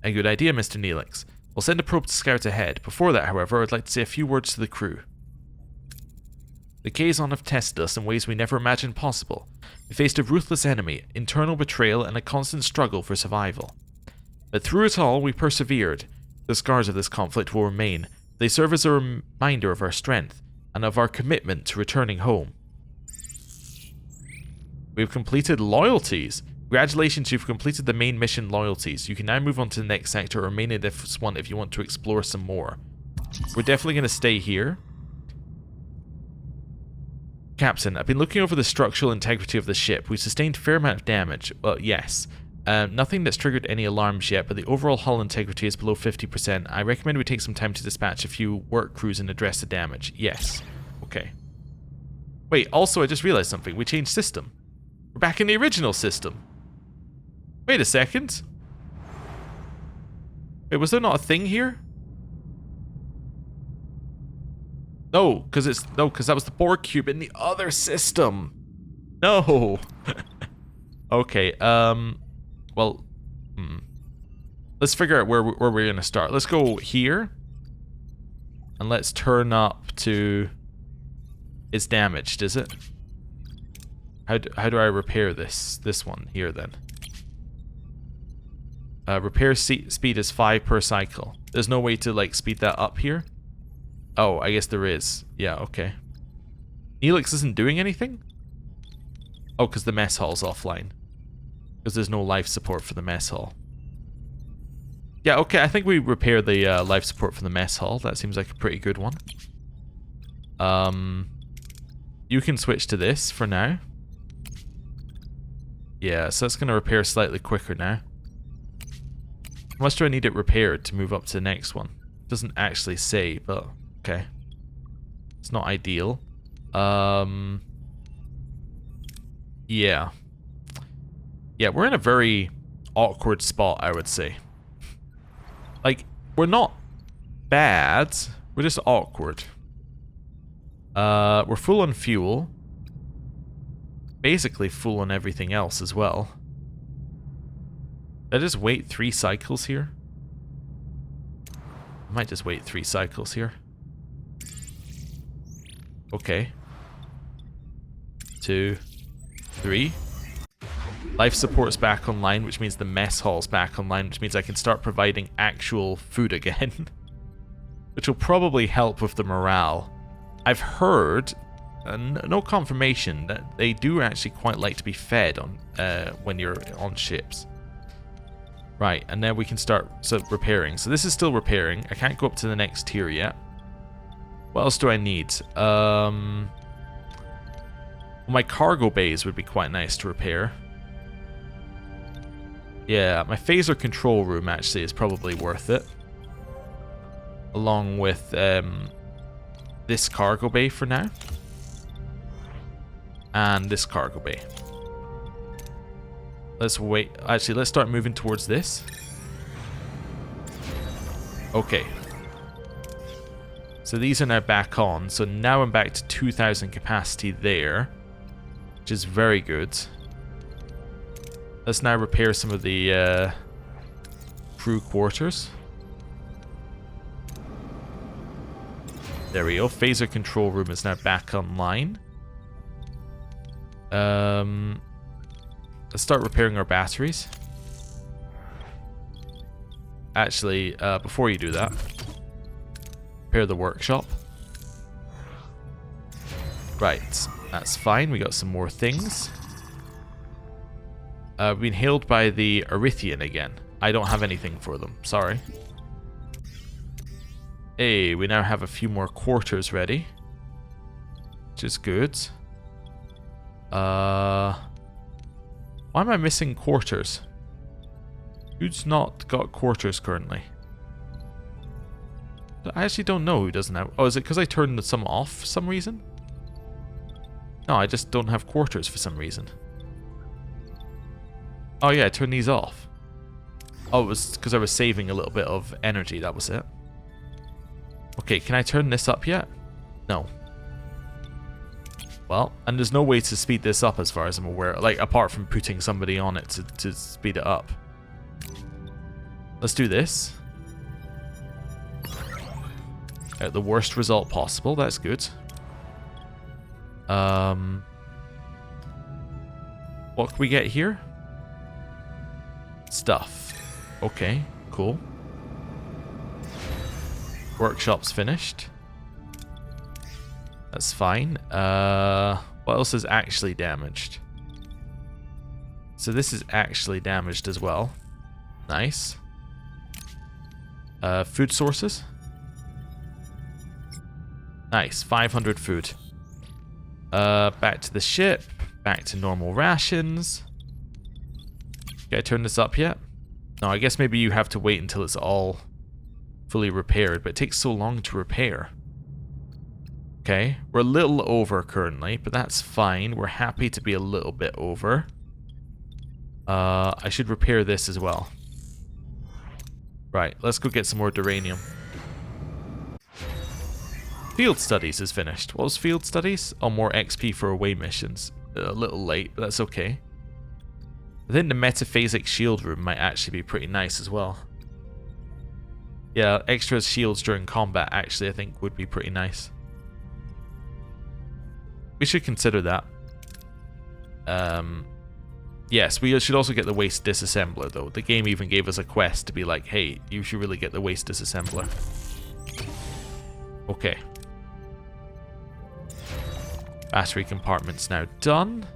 A good idea, Mr. Neelix. We'll send a probe to scout ahead. Before that, however, I'd like to say a few words to the crew. The Kazon have tested us in ways we never imagined possible. We faced a ruthless enemy, internal betrayal, and a constant struggle for survival. But through it all, we persevered. The scars of this conflict will remain. They serve as a reminder of our strength, and of our commitment to returning home. We've completed Loyalties. Congratulations, you've completed the main mission Loyalties. You can now move on to the next sector or remain in this one if you want to explore some more. We're definitely going to stay here. Captain, I've been looking over the structural integrity of the ship. We've sustained a fair amount of damage. Well, yes. Nothing that's triggered any alarms yet, but the overall hull integrity is below 50%. I recommend we take some time to dispatch a few work crews and address the damage. Yes. Okay. Wait, also I just realized something. We changed system. We're back in the original system. Wait a second. Wait, was there not a thing here? No, because that was the Borg cube in the other system. No. Okay, well, let's figure out where we're going to start. Let's go here. And let's turn up to... It's damaged, is it? How do I repair this one here then? Repair speed is 5 per cycle. There's no way to like speed that up here? Oh, I guess there is. Yeah, okay. Neelix isn't doing anything? Oh, because the mess hall's offline. Because there's no life support for the mess hall. Yeah, okay, I think we repair the life support for the mess hall. That seems like a pretty good one. You can switch to this for now. Yeah, so that's going to repair slightly quicker now. How much do I need it repaired to move up to the next one? Doesn't actually say, but okay. It's not ideal. Yeah. Yeah, we're in a very awkward spot, I would say. Like, we're not bad. We're just awkward. We're full on fuel. Basically full on everything else as well. I just wait 3 cycles here? I might just wait 3 cycles here. Okay. 2, 3. Life support's back online, which means the mess hall's back online, which means I can start providing actual food again. Which will probably help with the morale. I've heard, no confirmation, that they do actually quite like to be fed on when you're on ships. Right, and now we can start repairing. So this is still repairing. I can't go up to the next tier yet. What else do I need? Well, my cargo bays would be quite nice to repair. Yeah, my phaser control room actually is probably worth it. Along with this cargo bay for now. And this cargo bay. Let's wait. Actually, let's start moving towards this. Okay. So these are now back on. So now I'm back to 2,000 capacity there. Which is very good. Let's now repair some of the crew quarters. There we go. Phaser control room is now back online. Let's start repairing our batteries. Actually, before you do that, repair the workshop. Right, that's fine. We got some more things. We've been hailed by the Erithian again. I don't have anything for them. Sorry. Hey, we now have a few more quarters ready. Which is good. Why am I missing quarters? Who's not got quarters currently? I actually don't know who doesn't have... Oh, is it because I turned some off for some reason? No, I just don't have quarters for some reason. Oh yeah, I turned these off. Oh, it was because I was saving a little bit of energy, that was it. Okay, can I turn this up yet? No. Well, and there's no way to speed this up as far as I'm aware, like apart from putting somebody on it to speed it up. Let's do this. At the worst result possible, that's good. What can we get here? Stuff. Okay, cool. Workshop's finished. That's fine. What else is actually damaged? So this is actually damaged as well. Nice. Food sources. Nice, 500 food. Back to the ship. Back to normal rations. Can I turn this up yet? No, I guess maybe you have to wait until it's all fully repaired, but it takes so long to repair. Okay, we're a little over currently, but that's fine. We're happy to be a little bit over. I should repair this as well. Right, let's go get some more duranium. Field studies is finished. What was field studies? Oh, more XP for away missions. A little late, but that's okay. I think the metaphasic shield room might actually be pretty nice as well. Yeah, extra shields during combat actually I think would be pretty nice. We should consider that. Yes, we should also get the waste disassembler though. The game even gave us a quest to be like, hey, you should really get the waste disassembler. Okay. Battery compartment's now done.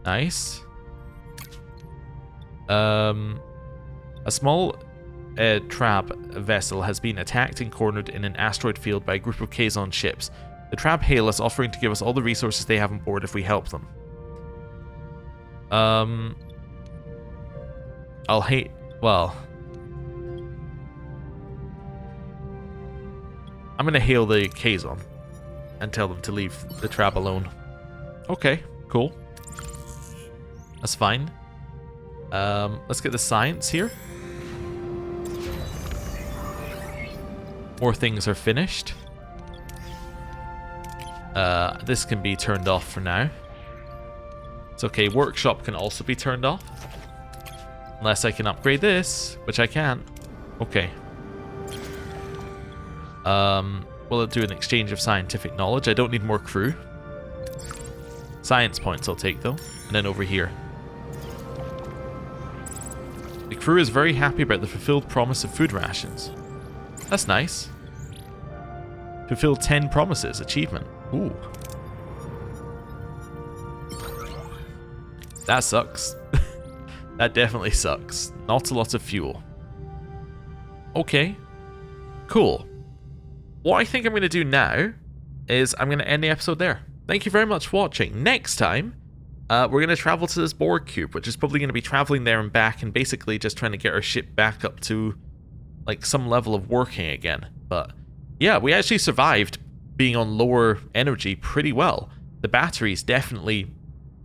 Nice. A small Trab vessel has been attacked and cornered in an asteroid field by a group of Kazon ships. The Trab hail us, offering to give us all the resources they have on board if we help them. Well, I'm gonna hail the Kazon and tell them to leave the Trab alone. Okay, cool. That's fine. Let's get the science here. More things are finished. This can be turned off for now. It's okay, workshop can also be turned off. Unless I can upgrade this, which I can't. Okay. Will it do an exchange of scientific knowledge? I don't need more crew. Science points I'll take though. And then over here. The crew is very happy about the fulfilled promise of food rations. That's nice. Fulfilled 10 promises. Achievement. Ooh. That sucks. That definitely sucks. Not a lot of fuel. Okay. Cool. What I think I'm going to do now is I'm going to end the episode there. Thank you very much for watching. Next time, we're going to travel to this Borg cube, which is probably going to be traveling there and back and basically just trying to get our ship back up to like some level of working again. But yeah, we actually survived being on lower energy pretty well. The batteries definitely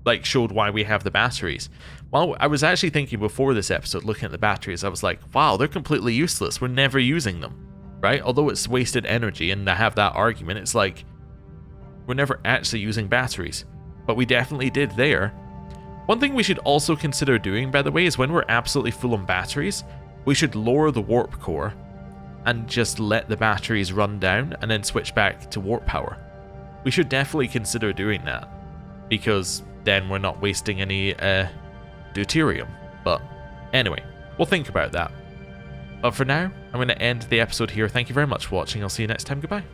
like showed why we have the batteries. Well, I was actually thinking before this episode, looking at the batteries, I was like, wow, they're completely useless. We're never using them, right? Although it's wasted energy, and I have that argument, it's like, we're never actually using batteries. But we definitely did there. One thing we should also consider doing, by the way, is when we're absolutely full on batteries, we should lower the warp core and just let the batteries run down and then switch back to warp power. We should definitely consider doing that, because then we're not wasting any deuterium. But anyway, we'll think about that. But for now, I'm going to end the episode here. Thank you very much for watching. I'll see you next time. Goodbye.